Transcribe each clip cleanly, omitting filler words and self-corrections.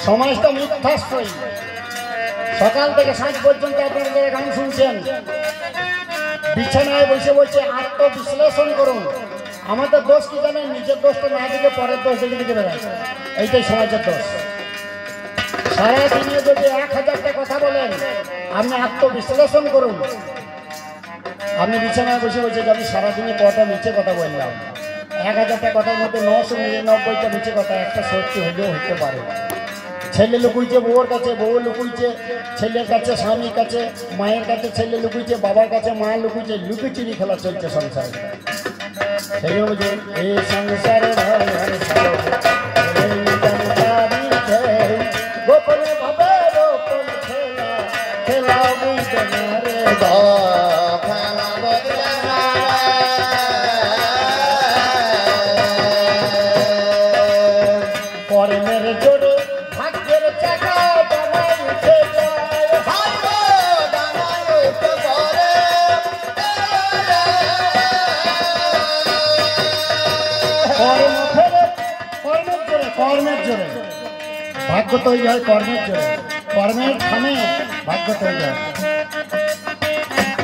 সমাজটা মিথ্যাশ্রয়ী। সকাল থেকে সাঁঝ পর্যন্ত আপনাদের গান শুনছেন, বিছানায় বসে বসে আত্মবিশ্লেষণ করুন। আমাদের দোষ কি জানেন? নিজের দোষটা না দিকে পরের দোষ দেখে দিকে বেড়ায়, এইটাই সমাজের দোষ। সারাদিনে যদি 1000টা কথা বলেন, আপনি আত্মবিশ্লেষণ করুন। আপনি বিছানায় বসে বসে আমি সারাদিনে কটা মিছে কথা বললাম, 1000টা কথার মধ্যে 999টা মিছে কথা, একটা সত্যি হলেও হতে পারে। ছেলে লুকুইছে বউর কাছে, বউ লুকুইছে ছেলের কাছে, স্বামীর কাছে, মায়ের কাছে ছেলে লুকুইছে, বাবার কাছে মা লুকুইছে, লুকিচুরি খেলা চলছে সংসারে। সেই বুঝুন এই সংসারে গোপনে ভাবে গোপন খেলা, খেলা বুঝতে না রে কর্মের জোরে ভাগ্যের চাকা ডানায় উঠে যায়, কর্মের জোরে ভাগ্য তৈরি হয়, কর্মের জোরে, কর্মের থামে ভাগ্য তৈরি হয়।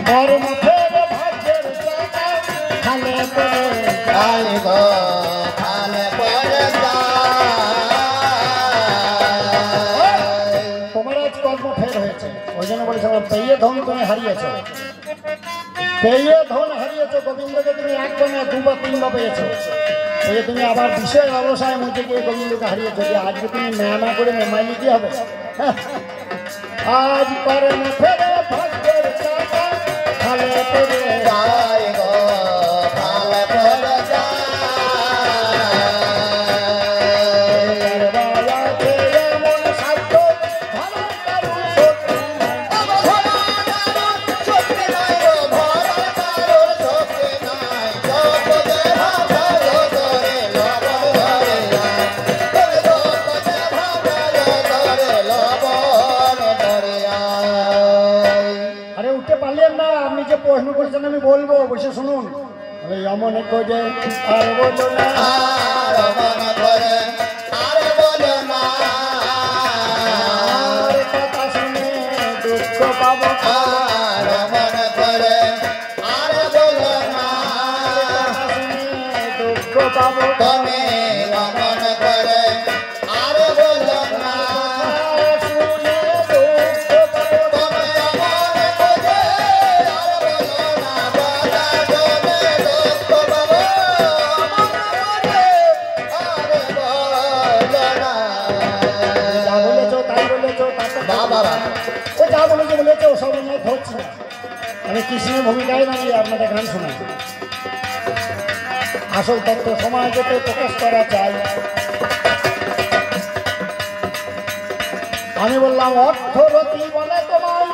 কর্ম ফেরে ভাগ্যের চাকা খালে পড়ে যায় গো, খালে পড়ে যায়। তোমার আজ কর্ম ফের হয়েছে, ওই জন্য বলেছিলাম পেয়ে ধন তুমি হারিয়েছো, পেয়ে ধন হারিয়েছো। গোবিন্দকে তুমি একবার না দুবার তিনবার পেয়েছো, এই তুমি আবার বিষয় ব্যবসায় মধ্যে গিয়ে গোবিন্দকে হারিয়েছো। যে আজকে তুমি মেয়ানা করে মেমাইলি কি হবে? আজ কর্ম ফেরে ভাগ্যের চাকা খালে পড়ে যায় গো, খালে পড়ে যায়। এমন সাধ্য ভালো কারণ শক্তি নাই, শক্তি নাই গো, ভালো কারণ শক্তি নাই। যত দেহ ভালো করে লবণ ধরে যায়, যত দেহ ভালো করে লবণ ধরে যায়। আরে উঠতে পারলেন না? আপনি যে প্রশ্ন করেছেন আমি বলবো, বসে শুনুন। এমন করে আর বলো না, আর মনে করে আর বলো না, আর কথা শুনে দুঃখ পাবো, আর মনে করে আর বলো না, কথা শুনে দুঃখ পাবো। তুমি মনে করে আর বলো না, শুনে দুঃখ পাবো। তুমি মনে করে আর বলো না, কথা শুনে দুঃখ পাবো। যা বলেছো তাই বলেছো, বাবা ও যা বলেছো বলেছো, ওসব আমি ধরছি না। আমি কৃষ্ণের ভূমিকায় নাকি আপনাদের গান শোনাই। আসল তত্ত্ব সমাজকে প্রকাশ করা চাই। আমি বললাম অর্থরতি বলে তোমায়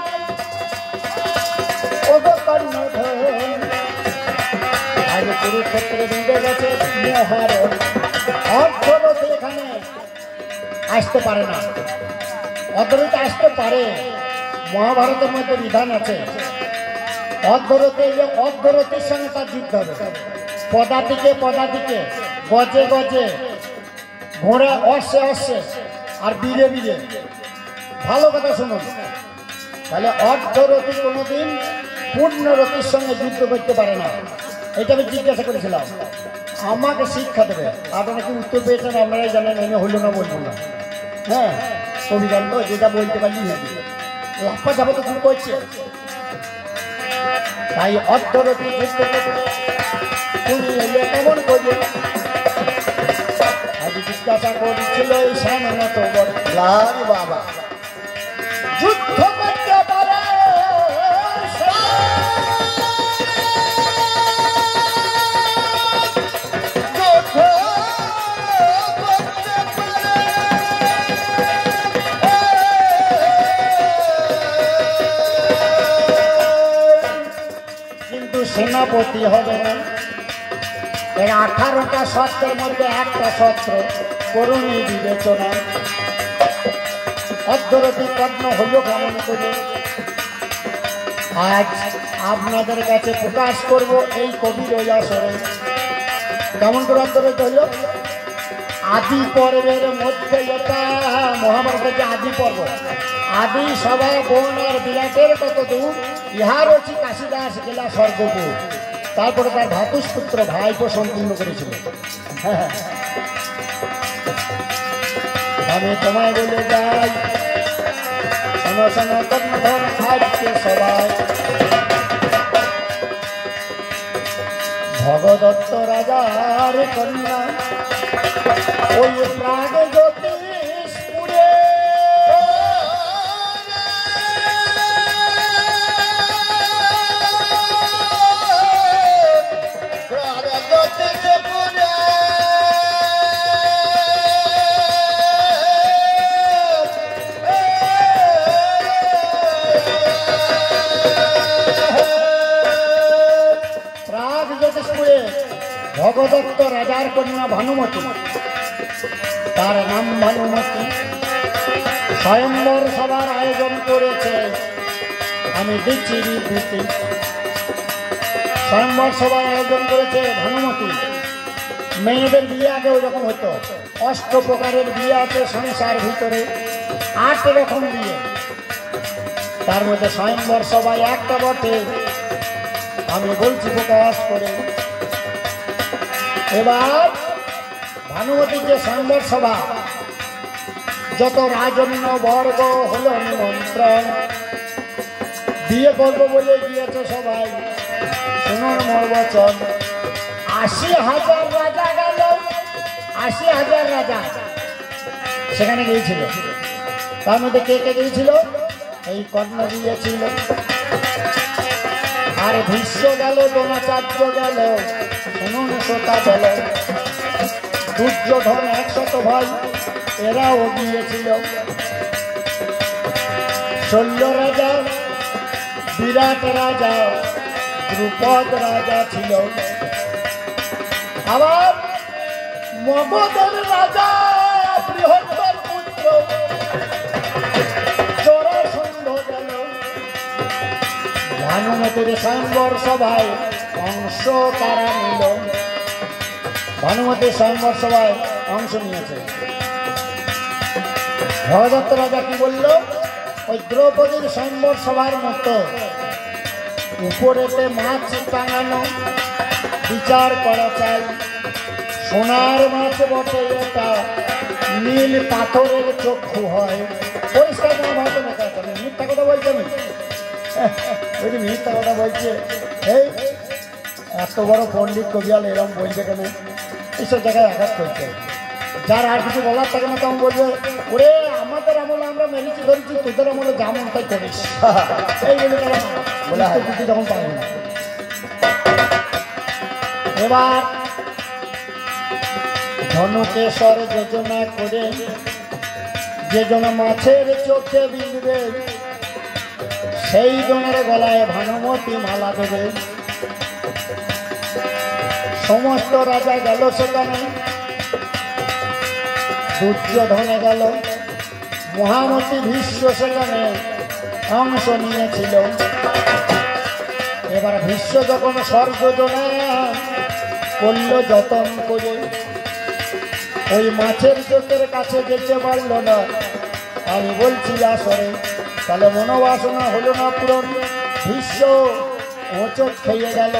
আগে কুরুক্ষেত্রে ডুবে গেছে মহারণ। অর্থরতি এখানে আসতে পারে না, অর্ধরথে আসতে পারে, মহাভারতের মধ্যে বিধান আছে। অর্ধরথে অর্ধরথের সঙ্গে তার যুদ্ধ হবে, পদাতিকে পদাতিকে, গজে গজে, ঘোড়া অশ্বে অশ্বে, আর বীরে বীরে। ভালো কথা শুনুন, তাহলে অর্ধরথী কোনোদিন পূর্ণরথীর সঙ্গে যুদ্ধ করতে পারে না। এটা আমি জিজ্ঞাসা করেছিলাম, আমাকে শিক্ষা দেবে। আপনারা কি উত্তর পেয়েছেন আপনারাই জানেন, আমি হইল না বলবো না। হ্যাঁ, অভিযান তো যেটা বলতে পারলি লাফা যাবো তো শুরু করছে। তাই অর্ধরথী যুদ্ধ তুমি এলে কেমন করবে? আজ জিজ্ঞাসা করেছিল এই সামনে তো লাল বাবা যুদ্ধ করতে পারে। কিন্তু সেনাপতি হবে না। এই 18টা শর্তের মধ্যে একটা শর্ত করুণী বিবেচনা। অর্ধরথী কর্ণ হইল কেমন করে? আজ আপনাদের কাছে প্রকাশ করব এই কবির আসরে। কেমন করে অর্ধরথী হইল? আদি পর্বের মধ্যে এটা মহাভারতের যে আদি পর্ব, আদি সভা বন আর বিরাটের কত দূর, ইহার হচ্ছে কাশিদাস গেলা স্বর্গপুর। তারপরে তার ভাতুষপুত্র ভাইপো সম্পূর্ণ করেছিল। আমি তোমায় বলে যাই, শোনো শোনো কর্ণধর আজকে সবাই, ভগদত্ত রাজার কন্যা ওই প্রাগ জ্যোতিষপুরে ভগদত্ত রাজার কন্যা ভানুমতি, তার নাম ভানুমতি, স্বয়ম্বর সভার আয়োজন করেছে। আমি দিচ্ছি বিবৃতি, স্বয়ম্বর সভার আয়োজন করেছে ভানুমতি। মেয়েদের বিয়ে আগে ওই রকম হতো, 8 প্রকারের বিয়ে আছে সংসার ভিতরে, 8 রকম বিয়ে, তার মধ্যে স্বয়ম্বর সভায় একটা বটে। আমি বলছি প্রকাশ করে, এবার ভানুমতির যে স্বয়ম্বর সভা, যত রাজন্য বর্গ হলো নিমন্ত্রণ, বিয়ে করবো বলে গিয়েছে সবাই, শুনুন মোর বচন। 80,000 রাজা গেল, 80,000 রাজা সেখানে গিয়েছিল। তার মধ্যে কে কে গিয়েছিল? এই কর্ণ গিয়েছিল, আর ভীষ্ম গেল, দ্রোণাচার্য গেল, শুনুন শ্রোতা বল, দুর্যোধন 100 ভাই এরাও গিয়েছিল। শল্য রাজা, বিরাট রাজা, দ্রুপদ রাজা ছিল, আবার মগধের রাজা বৃহত্তর পুত্র জরাসন্ধ গেল। ভানুমতির স্বয়ম্বর সভায় অংশ তারা নিল, ভানুমতির স্বয়ম্বর সভায় অংশ নিয়েছে। ভগদত্ত রাজা কি বলল? ওই দ্রৌপদীর স্বয়ম্বর সভার মতো উপরেতে মাছ টাঙানো, বিচার করা চাই, সোনার মাছ বটে এটা, নীল পাথরের চক্ষু হয়, পরিষ্কার না ভাবতে না, মিথ্যা কথা বলছে, আমি ওই যে মিথ্যা কথা বলছে। এই এত বড় পণ্ডিত কবিয়াল এরকম বলছে কেন? এইসব জায়গায় আঘাত করছে। যার আর কিছু বলার থাকে না তখন বলবে, ওরে আমাদের আমলে আমরা মেরেছি ধরেছি, তোদের আমলে যেমন তাই করিস, এই বলে বলে যখন পারবে না। এবার ধনুকেশ্বর যোজনা করে, যে জন মাছের চোখে বিঁধবে, সেই জনের গলায় ভানুমতি মালা দেবে। সমস্ত রাজা গেল সেখানে, দুর্যোধনে গেল, মহামতি ভীষ্ম সেখানে অংশ নিয়েছিল। এবার ভীষ্ম যখন স্বর্গজনা করল যতন করে, ওই মাছের চোখের কাছে যেতে পারল না। আমি বলছি আসরে, তাহলে মনোবাসনা হলো না পূরণ, ভীষ্ম হোঁচট খেয়ে গেল,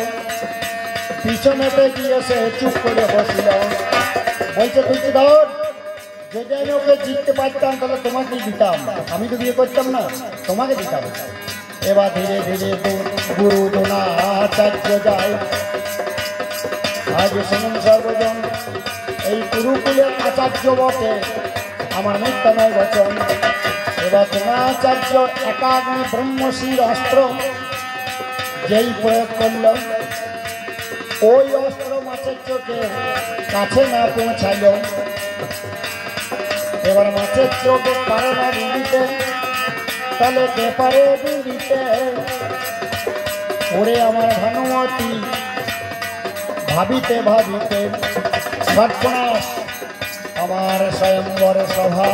পিছনেতে গিয়ে সে চুপ করে বসল। বলছে তুই কি ধর, যদি আমি ওকে জিততে পারতাম তাহলে তোমাকেই দিতাম, আমি তো বিয়ে করতাম না, তোমাকে দিতাম। এবার ধীরে ধীরে গুরু দ্রোণাচার্য যায়। আজ শুনুন সর্বজন, এই গুরুকুলের আচার্য বটে, আমার মিথ্যা নয় বচন। এবার দ্রোণাচার্য একাগ্নি ব্রহ্মশির অস্ত্র যেই প্রয়োগ করল, ওই অস্ত্র মাছের চোখের কাছে না পৌঁছাইল। এবার মাছের চোখ পারে না বিঁধিতে, তাহলে কে পারে বিঁধিতে? ওরে আমার ভানুমতি ভাবিতে ভাবিতে সর্বনাশ, আমার স্বয়ম্বর সভা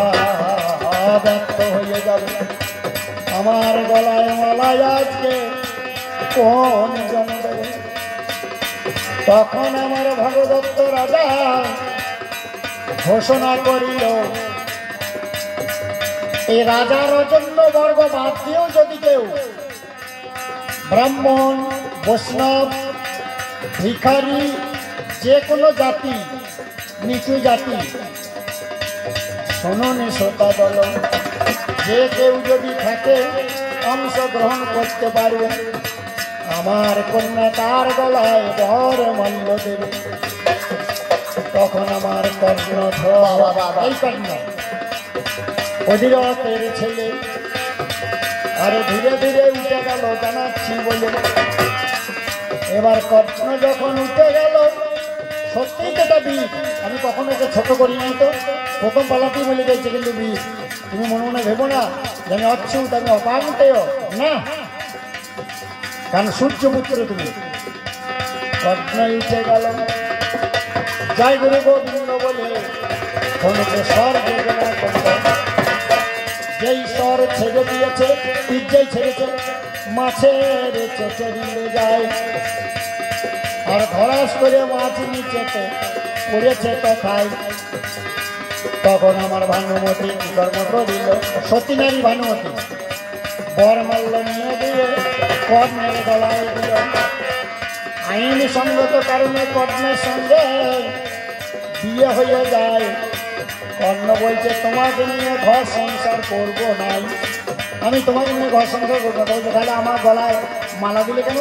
ব্যর্থ হয়ে যাবে। আমার গলায় মালায় আজকে কোন জন দেবে? তখন আমার ভগদত্ত রাজা ঘোষণা করিল, এই রাজা রজন্য বর্গ বাদ দিয়েও যদি কেউ ব্রাহ্মণ, বৈষ্ণব, ভিখারি, যে কোনো জাতি, নিচু জাতি, শোননি শ্রোতা দল, যে কেউ যদি থাকে অংশগ্রহণ করতে পারবে, আমার কন্যা তার গলায় বর মল্ল দেবে। তখন আমার কর্ণধর, এই কর্ণ অধিরথের ছেলে, আরে ধীরে ধীরে উঠে গেল জানাচ্ছি বলে। এবার কর্ণ যখন উঠে গেল, সত্যিই তো এটা বীর, আমি কখনো একে ছোট করি নাই, তো প্রথম পালাতেই বলে গেছে, কিন্তু বীর তুমি মনে মনে ভেবো না যে আমি অচ্ছুত, আমি অপাঙ্গতেয় না, কারণ সূর্যপুত্র তুমি। কর্ণ উঠে গেল, জয় গুরু গোবিন্দ বলে ধনুকে স্বর যোজনা করল। যেই স্বর ছেড়ে দিয়েছে, যেই ছেড়েছে, মাছের চচড়িয়ে যায়, আর ধরাস করে মাছ নিচেতে পড়েছে তথায়। তখন আমার ভানুমতি কর্ম করিল, সতীনারী ভানুমতি বর মাল্য নিয়ে দিয়ে কর্ণের গলায় দিল। আইন সঙ্গত কারণে কর্ণের সঙ্গে বিয়ে হয়ে যায়। কর্ণ বলছে তোমাকে নিয়ে ঘর সংসার করবো নাই, আমি তোমাকে নিয়ে ঘর সংসার করবো। বলছে তাহলে আমার গলায় মালা দিলে কেন?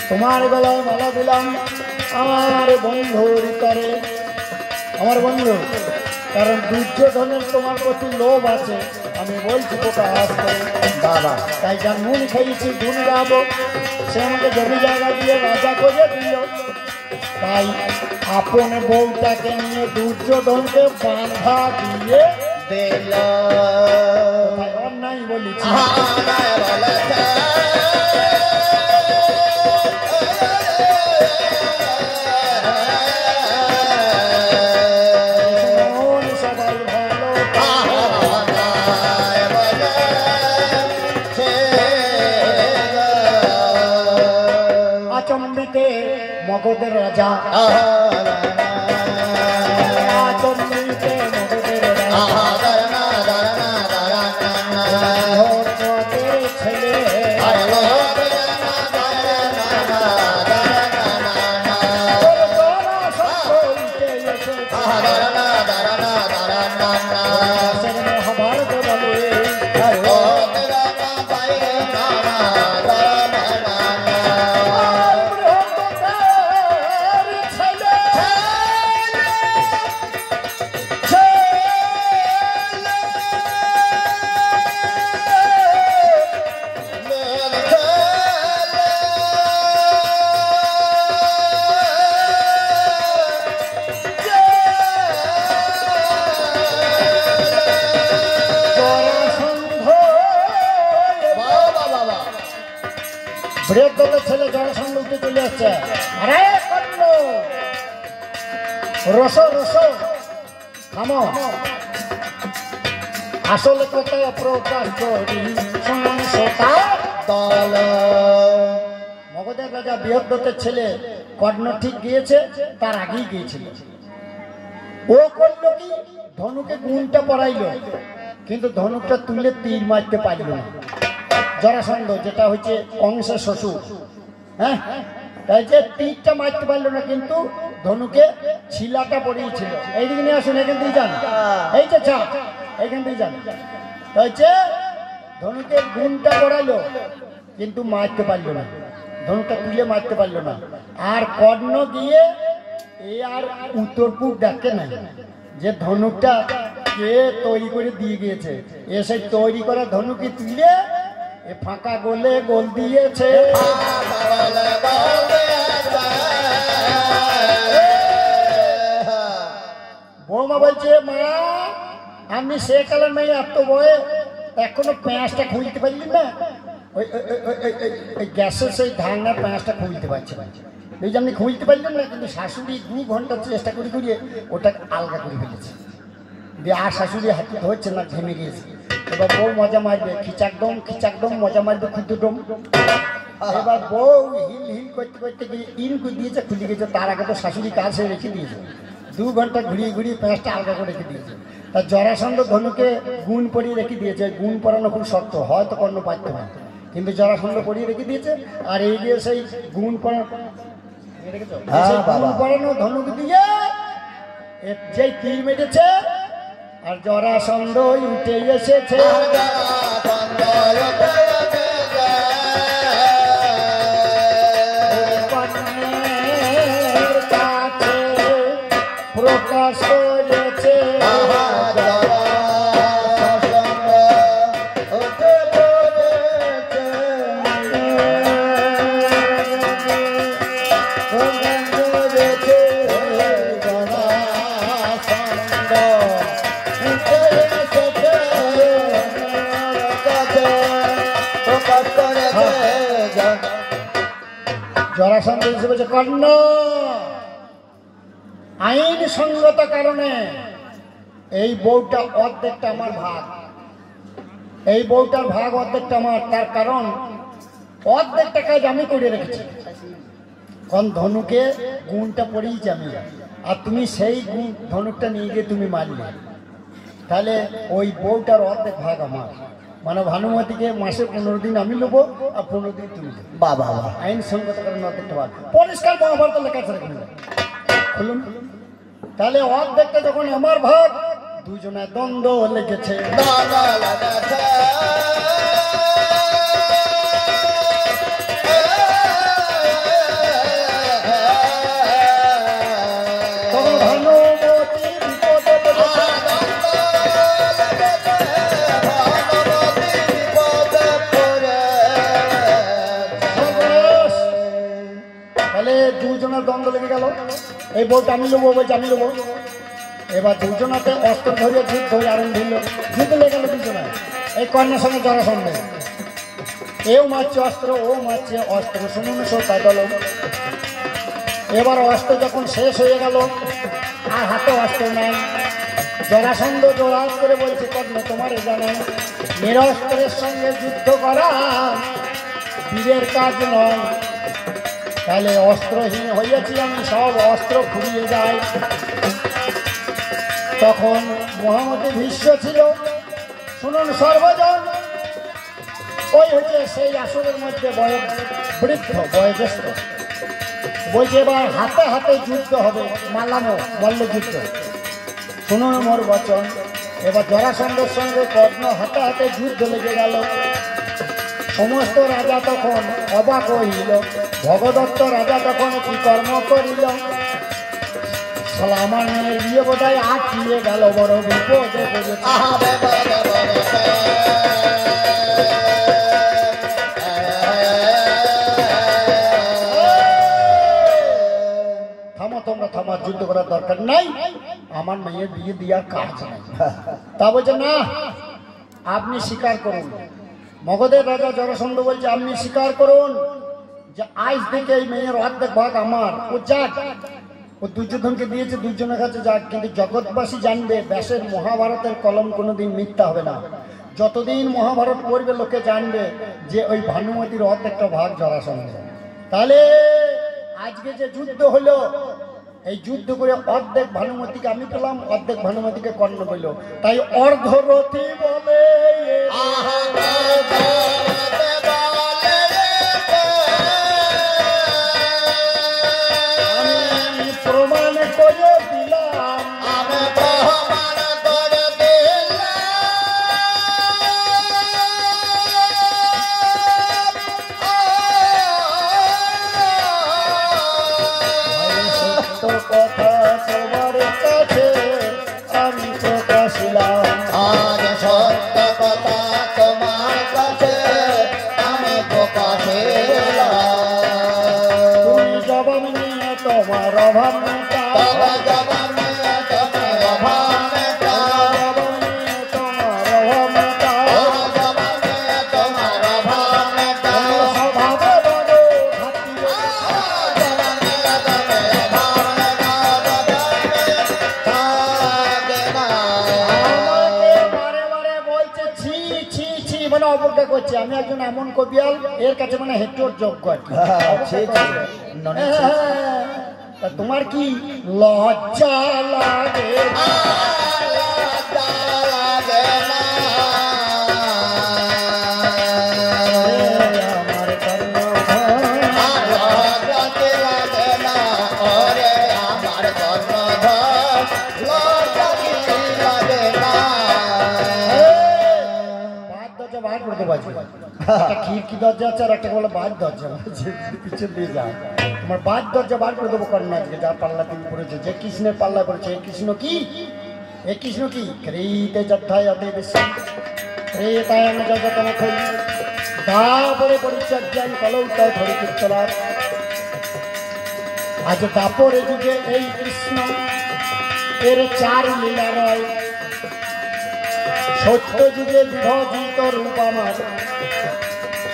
তোমার গলায় মালা দিলাম আমার বন্ধুর তরে, আমার বন্ধু, কারণ দুর্যোধনের তোমার প্রতি লোভ আছে, আমি বলছি প্রকাশ করে বাবা, তাই যার নুন খেয়েছি গুণ গাবো, সে আমাকে জমি জায়গা দিয়ে রাজা করে দিল। তাই আপন বউটাকে নিয়ে দুর্যোধনকে বাঁধা দিয়ে দিল। অন্যায় বলেছি, মগধের রাজা, চন্দ্রীতে মগধের ছেলে, মহাভারত বলে ব্রেক দলের ছেলে জনসংঘ উঠে চলে আসছে। আরে কর্ণ, রস রস থামো, আসলে কোথায় প্রকাশ করি দল। মগধের রাজা বৃহদ্রথের ছেলে কর্ণ ঠিক গিয়েছে, তার আগেই গিয়েছিল। ও করলো কি, ধনুকে গুণটা পড়াইলো, কিন্তু ধনুকটা তুলে তীর মারতে পারল না। জরাসন্ধ, যেটা হচ্ছে কংসের শ্বশুর, হ্যাঁ, তাই যে তীরটা মারতে পারলো না, কিন্তু ধনুকে ছিলাটা পড়িয়েছিল। এইদিকে নিয়ে আসুন, এখান থেকে যান, এই যে চা, এখান থেকে যান। তাই যে ধনুকে গুণটা পড়াইলো, কিন্তু মারতে পারলো না, ধনুকটা তুলে মারতে পারলো না। আর কর্ণ গিয়ে এ আর উত্তর পূর্ব ডাকে না, যে ধনুকটা কে তৈরি করে দিয়ে গিয়েছে, এ সেই তৈরি করা ধনুকে তুলে এ ফাঁকা গোলে গোল দিয়েছে। বৌমা বলছে, মা আমি সে কালের মেয়ে, এত বয়ে এখনো পেঁয়াজটা খুলতে পারলি না, ওই গ্যাসের সেই ঢাকনার পেঁয়াজটা খুলতে পারছে না, এই যে আপনি খুলতে পারলেন না। কিন্তু শাশুড়ি 2 ঘন্টা চেষ্টা করে করিয়ে ওটা আলগা করে ফেলেছে, দিয়ে আর শাশুড়ি হাতে ধরছে না, ঘেমে গিয়েছে। এবার বউ মজা মারবে, খিচাকদম মজা মারবে ক্ষুদ্রডম। এবার বউ হিল হিল করতে করতে গিয়ে ইন করে দিয়েছে, খুলে গেছে। তার আগে তো শাশুড়ি কাছে রেখে দিয়েছে, 2 ঘন্টা ঘুরিয়ে ঘুরিয়ে প্যাঁচটা আলগা করে রেখে দিয়েছে। তা জরাসন্ধ ধনুকে গুণ পরিয়ে রেখে দিয়েছে। গুণ পরানো খুব শক্ত, হয়তো কর্ণ পাইত না, কিন্তু জরাসন্ধ পরিয়ে রেখে দিয়েছে। আর এই যে সেই গুণ পরানো ধনুক দিয়ে যেই তীর মেরেছে, আর জরাসন্ধ উঠে এসেছে। প্রকাশ করেছে জরাসন্ধ হিসেবে যে কর্ণ আইন সঙ্গত কারণে এই বউটা অর্ধেকটা আমার ভাগ, এই বউটার ভাগ অর্ধেকটা আমার। তার কারণ অর্ধেকটা কাজ আমি করে রেখেছি, কারণ ধনুকে গুণটা পড়েইছি আমি, আর তুমি সেই গুণ ধনুকটা নিয়ে গিয়ে তুমি মারলে, তাহলে ওই বউটার অর্ধেক ভাগ আমার। মানে ভানুমতিকে মাসে 15 দিন আমি নেবো, আর 15 দিন তুমি। বাবা আইন সঙ্গত কারণে অর্ধেকটা ভাগ, পরিষ্কার মহাভারত লেখা আছে। খুলুন, তাহলে অর্ধেকটা যখন আমার ভাগ, দুজনের দ্বন্দ্ব লেগেছে। দুজনের দ্বন্দ্ব লেগে গেল। এই বউটা আমি নেবো, বলছে আমি নেবো। এবার দুজনাতে অস্ত্র ধরে যুদ্ধ আরম্ভ হইল। যুদ্ধ লেগে গেল দুজনায়, এই কন্যার সঙ্গে জরাসন্ধ। এও মারছে অস্ত্র, ও মারছে অস্ত্র, শুনুন তাই গেল। এবার অস্ত্র যখন শেষ হয়ে গেল, আর হাতে অস্ত্র নাই, জরাসন্ধ জোরাজ করে বলছে কর্ণ তোমার এ জানাই, নিরস্ত্রের সঙ্গে যুদ্ধ করা বীরের কাজ নয়। তাহলে অস্ত্রহীন হইয়াছি আমি, সব অস্ত্র ফুরিয়ে যায়। তখন মহামতি ভীষ্ম ছিল, শুনুন সর্বজন, ওই হচ্ছে সেই আসরের মধ্যে বৃদ্ধ বয়োজ্যেষ্ঠ, বলছে এবার হাতে হাতে যুদ্ধ হবে, মালানো মল্ল যুদ্ধ। শুনুন মোর বচন। এবার জরাসন্ধের সঙ্গে কর্ণ হাতে হাতে যুদ্ধ লেগে গেল। সমস্ত রাজা তখন অবাক হইল। ভগদত্ত রাজা তখন কি কর্ম করিল, আমার মেয়ের বিয়ে বোধহয় আটকিয়ে গেল, বড় বিপদে পড়েছে। থামো তোমরা, থামার যুদ্ধ করার দরকার নাই, আমার মেয়ের বিয়ে দেওয়ার কাজ নাই। তা বলছে না, আপনি স্বীকার করুন। মগধের রাজা জরাসন্ধ বলছে আপনি স্বীকার করুন যে আজ থেকে এই মেয়ের অর্ধেক ভাগ আমার। ও যাক, ও দুর্যোধনকে দিয়েছে, দুর্যোধনের কাছে যাক, কিন্তু জগৎবাসী জানবে ব্যাসের মহাভারতের কলম কোনোদিন মিথ্যা হবে না। যতদিন মহাভারত পড়বে লোকে জানবে যে ওই ভানুমতির অর্ধেকটা ভাগ জরাসন্ধ। তাহলে আজকে যে যুদ্ধ হলো, এই যুদ্ধ করে অর্ধেক ভানুমতিকে আমি পেলাম, অর্ধেক ভানুমতিকে কর্ণ পেল। তাই অর্ধরথী বলে আমি প্রমাণ করে দিলাম, আমি প্রমাণ করে কথা তোমার কাছে আমি প্রকাশিলাম। আজ সত্য কথা তোমার কাছে আমি প্রকাশিলাম। তুমি জবাব নিয়ে তোমার অভাব মেটাও, জবাব নিয়ে তোমার অভাব মেটাও, জবাব নিয়ে তোমার অভাব মেটাও, জবাব নিয়ে তোমার অভাব মেটাও। স্বভাবে বড় খাতিরে মানে অবজ্ঞা করছে। আমি একজন এমন কবিয়াল, এর কাছে মানে হেঁটোর যোগ্য আর কি। তা তোমার কি লজ্জা লাগে? খিড়কি দরজা আছে আর একটা বলে বাদ দরজা, পিছন দিয়ে যায়। তোমার বাদ দরজা বার করে দেবো কর্ণ আজকে, যার পাল্লা তুমি পড়েছে, যে কৃষ্ণের পাল্লা পড়েছে। এ কৃষ্ণ কি? এ কৃষ্ণ কি? ক্রীতে যথায় অতি বেশি ক্রেতায়ন জগতম খই দাপরে পরিচর্যান কলৌতায় ধরে চলার। আজ দাপরে যুগে এই কৃষ্ণ এর চার লীলা রয়, সত্য যুগে বিভাজিত রূপ আমার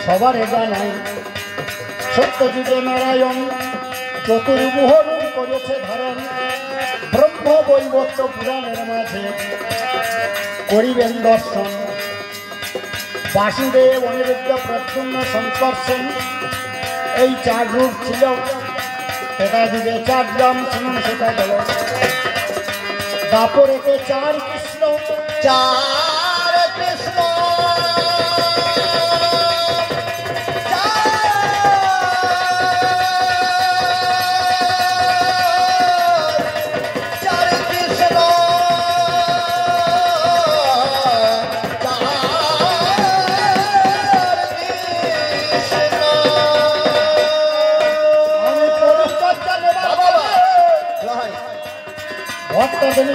সবার জানাই। সত্য যুগে নারায়ণ চতুর্ভুহ রূপ করেছে ধারণ, ব্রহ্ম বৈবর্ত পুরাণের মাঝে করিবেন দর্শন। বাসুদেব অনিরুদ্ধ প্রদ্যুম্ন সংকর্ষণ এই চার রূপ ছিল। সেটা যুগে চার রাম শুনুন, সেটা গেল দাপরেতে চার কৃষ্ণ, চার কৃষ্ণ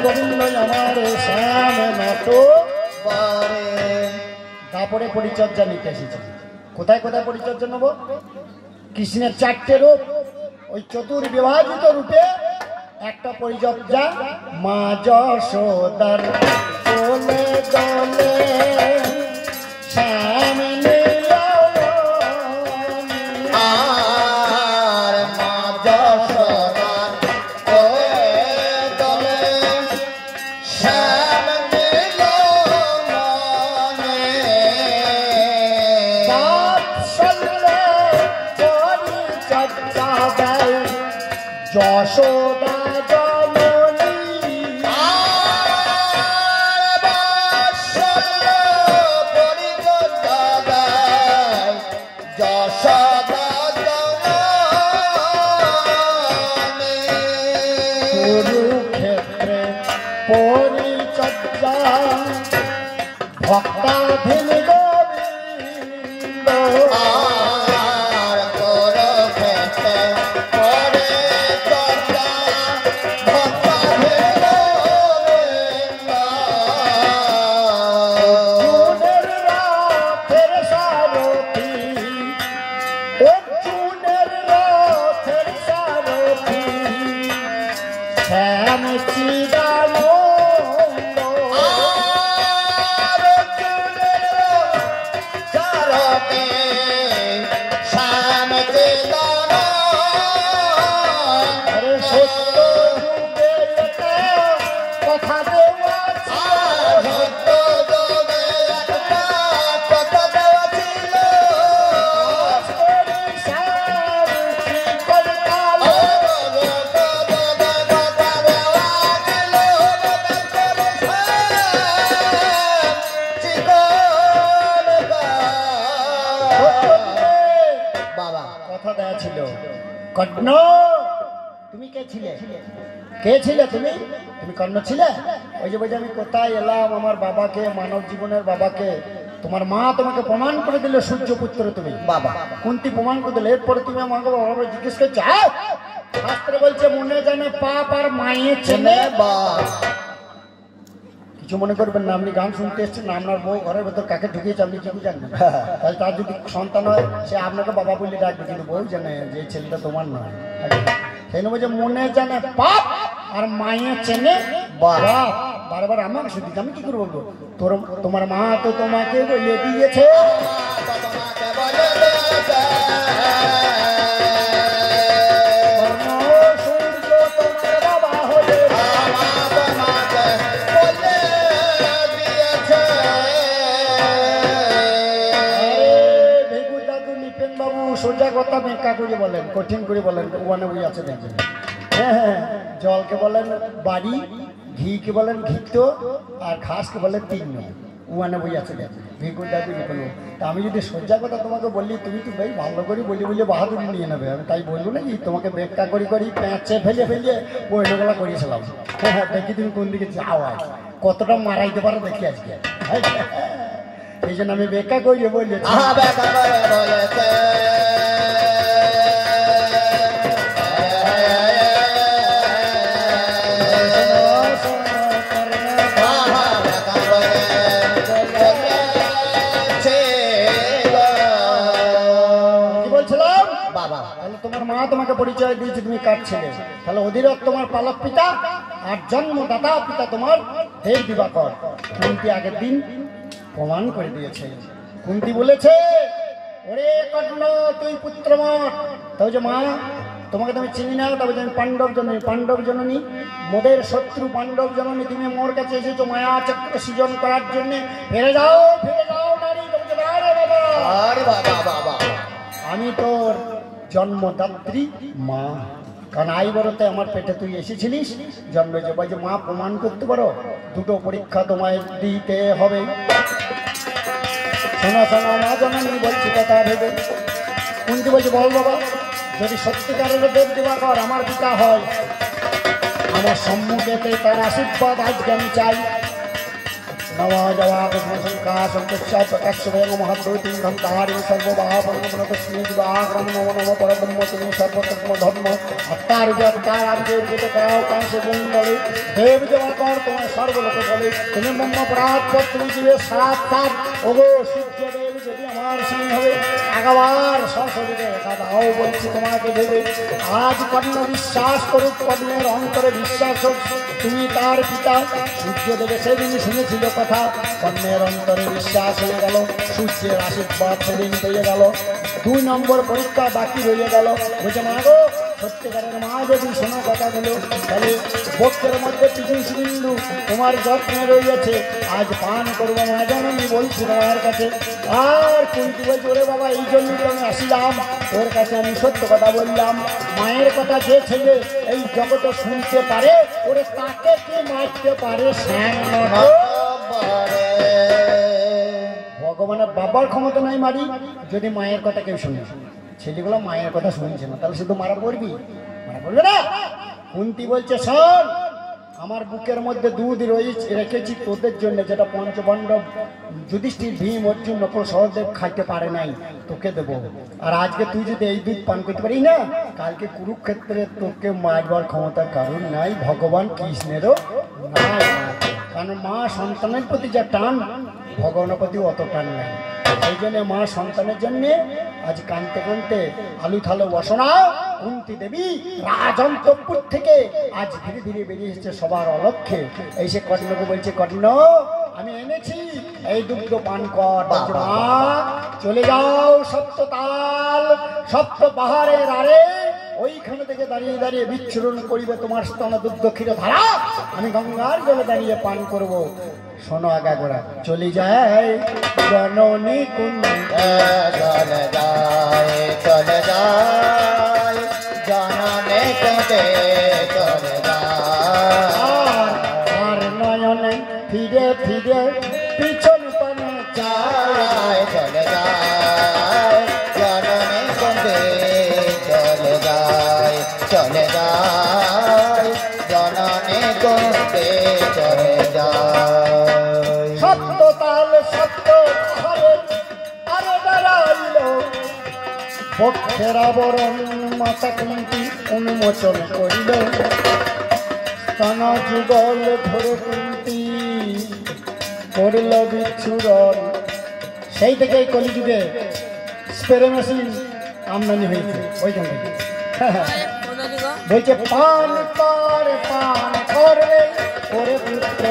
গোবিন্দ আমার শ্যাম নাটো বারে। তারপরে পরিচর্যা নিতে এসেছি। কোথায় কোথায় পরিচর্যা নেব? কৃষ্ণের চারটে রূপ, ওই চতুর্বিভাজিত রূপে একটা পরিচর্যা। মা যশোদার কোলে দলে শ্যাম যশোদা জননী যশোদা জননী কুরুক্ষেত্রে পরিচর্যা ভক্তাধীন গোবিন্দ। কর্ণ, তুমি কে ছিলে? কে ছিলে তুমি? তুমি কর্ণ ছিলে? ওই যে বলছি আমি কোথায় এলাম, আমার বাবাকে, মানব জীবনের বাবাকে তোমার মা তোমাকে প্রমাণ করে দিল সূর্যপুত্র তুমি। বাবা কুন্তি প্রমাণ করে দিল। এরপরে তুমি আমাকে বাবা জিজ্ঞেস করছো, শাস্ত্রে বলছে মনে জানে পাপ আর মায়ে চেনে। বা কিছু মনে করবেন না, আপনি গান শুনতে এসছেন, আপনার বউ ঘরের ভেতর কাকে ঢুকিয়েছে আপনি কিছু জানবেন। তাহলে তার যদি সন্তান হয় সে আপনাকে বাবা বলে ডাকবে, কিন্তু বউ জানে যে ছেলেটা তোমার নয়। সেই জন্য বলছে মনে জানে পাপ আর মায়ে চেনে বাবা। বারবার আমাকে শুধু আমি কি করে বলবো? তোমার মা তো তোমাকে বলে দিয়েছে। সোজা কথা মেকা করে বলেন, কঠিন করে বলেন, ওখানে ওই আছে দেখেন। হ্যাঁ, জলকে বলেন বাড়ি, ঘিকে বলেন ঘিত, আর ঘাসকে বলেন তিন। ওয়ানে বই আছে ভিকুর দাবি কোনো। তা আমি যদি সজ্জা কথা তোমাকে বললি, তুমি তো ভাই ভালো করে বলি বলে বাহাদুরি নিয়ে নেবে। আমি তাই বলবো নাকি তোমাকে বেগটা করি প্যাঁচে ফেলিয়ে বইগুলো করিয়েছিলাম। হ্যাঁ, দেখি তুমি কোন দিকে যাও, আর কতটা মারাইতে পারো দেখি আজকে। এই জন্য আমি বেকা করিয়ে বলছি। তোমার মা তোমাকে পরিচয় দিয়েছে তুমি কার ছেলে, তাহলে অধিরথ তোমার পালক পিতা আর জন্মদাতা পিতা তোমার দেব দিবাকর। কুন্তী আগের দিন প্রমাণ করে দিয়েছে। কুন্তী বলেছে, ওরে কর্ণ তুই পুত্রমত। তাই যে মা তোমাকে তুমি চিনি না, তবে তুমি পাণ্ডব জননী, মোদের শত্রু পাণ্ডব জননী, তুমি মোর কাছে এসেছো মায়া চক্র সৃজন করার জন্য। ফিরে যাও নারী। আমি তোর জন্মদাত্রী মা, কারণ আই বড়তে আমার পেটে তুই এসেছিলিস জন্মে যে যে মা প্রমাণ করতে পারো। দুটো পরীক্ষা তোমায় দিতে হবে। শোনা মা জননী বলছি কথা ভেবে। কুন্তী বলছে, বল বাবা, যদি সত্যিকারের দেব দিবাকর আমার পিতা হয়, আমার সম্মুখেতে তার আশীর্বাদ আজকে আমি চাই। नवा जवा महद्वैतिहारिणी सर्वभावनम नम परब्रह्म तुम्हें सर्वतत्म धर्म देव जवाकर तुम्हें सर्वलोक बोले तुम्हें मम अपराध पर तुम्हें दिए सात सात ओगो सूर्यदेव यदि हमार संग হবে আগাবার সশরীরে একা দাও বলছি তোমাকে ভেবে। আজ কর্ণ বিশ্বাস করুক, কর্ণের অন্তরে বিশ্বাস হোক তুমি তার পিতা। সূর্যদেবে সেদিন শুনেছিল কথা, কর্ণের অন্তরে বিশ্বাস হয়ে গেল, সূর্যের আশীর্বাদ সেদিন পেয়ে গেল। 2 নম্বর পরীক্ষা বাকি রয়ে গেল। বলছে মা গো, সত্যিকারের মা যদি শোনো কথাগুলো, তাহলে বক্ষের মধ্যে বিন্দু তোমার যত্নে রয়েছে, আজ পান করবো মা জননী বলছি তোমার কাছে। আর কুন্তী বলছে, ওরে বাবা এই জন্যই তো আমি আসিলাম তোর কাছে, আমি সত্য কথা বললাম। মায়ের কথা যে ছেলে এই জগতে শুনতে পারে, ওরে তাকে কি মারতে পারে? ভগবানের বাবার ক্ষমতা নাই মারি, যদি মায়ের কথা কেউ শুনে। ছেলেগুলো মায়ের কথা শুনছে না, তাহলে শুধু মারা পড়বি? মারা পড়বে না। কুন্তী বলছে, শোন, আমার বুকের মধ্যে দুধ রেখেছি তোদের জন্য, যেটা পঞ্চপাণ্ডব যুধিষ্ঠির, ভীম, অর্জুন, নকুল, সহদেব খাইতে পারে নাই, তোকে দেবো। আর আজকে তুই যদি এই দুধ পান করতে পারি না, কালকে কুরুক্ষেত্রে তোকে মারবার ক্ষমতা কারণ নাই, ভগবান কৃষ্ণেরও নাই। কারণ মা সন্তানের প্রতি যা টান, ভগবানের প্রতি অত টান নাই। সেই জন্য মা সন্তানের জন্যে আজ কানতে কানতে আলু থালো বসনা কুন্তী দেবী রাজন্তপুর থেকে আজ ধীরে ধীরে বেরিয়ে এসেছে সবার অলক্ষ্যে। এই সে কর্ণকে বলছে, কর্ণ আমি এনেছি এই দুগ্ধ পান কর। মা চলে যাও সপ্ততাল, সপ্ত পাহাড়ের আরে, ওইখানে থেকে দাঁড়িয়ে দাঁড়িয়ে বিচ্ছুরণ করিবে তোমার স্তন দুগ্ধ ক্ষীর ধারা, আমি গঙ্গার জলে দাঁড়িয়ে পান করব। শোনো আগা গোড়া, চলে যায় জননী কুন্তী, চলে যায় জননী কুন্তী, চলে যায়। আর নয়নে ফিরে ফিরে পিছন পানে চায়, চলে যায় জননী কুন্তী, চলে যায় জননী কুন্তী, চলে যায়। সত্য তাল সত্য আরে দাঁড়াইল, বক্ষের আবরণ মাতা কুন্তী উন্মোচন করিল, স্তন যুগল ধরে কুন্তী করল বিচ্ছুরণ। সেই থেকে এই কলিযুগে স্প্রে মেশিন আমদানি হয়েছে ওইখান থেকে। বলছে পান করবে করে পুত্র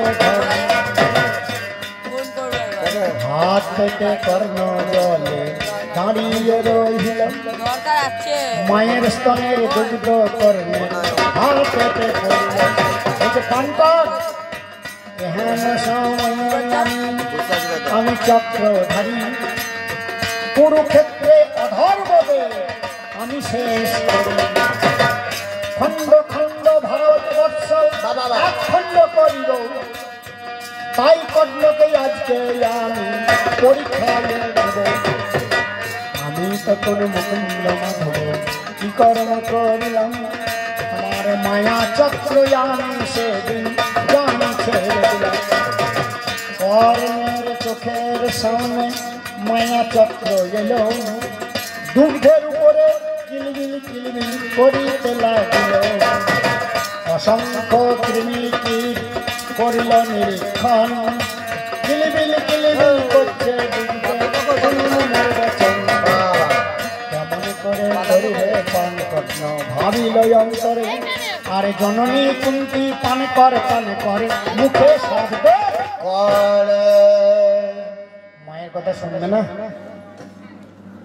হাত থেকে কর্ণ জলে দাঁড়িয়ে রইল, মায়ের স্তনের দুগ্ধ কর্ণে হাত পেতে করল। বলছে পান কর, এহেন সময় আমি চক্রধারী, কুরুক্ষেত্রে অধর্মবে আমি শেষ করি, খণ্ড খণ্ড আজকে আমি পরীক্ষা নেব আমি তো তোর মুকুন্দ মাধব কি কর্ম করলাম আমার মায়া চক্র আমি সেদিন জানি ছেড়ে দিলাম কর্মের চোখের সামনে মায়া চক্র এলো দুগ্ধের উপরে কিলবিল কিলবিল করিতে লাগল অসংখ্য কৃমি কীট করিল নিরীক্ষণ কিলবিল কিলবিল করছে কেমন করে করিলে পান কর্ণ ভাবিল অন্তরে আরে জননী কুন্তি পান করে মুখে শব্দ করে মায়ের কথা শুনবে না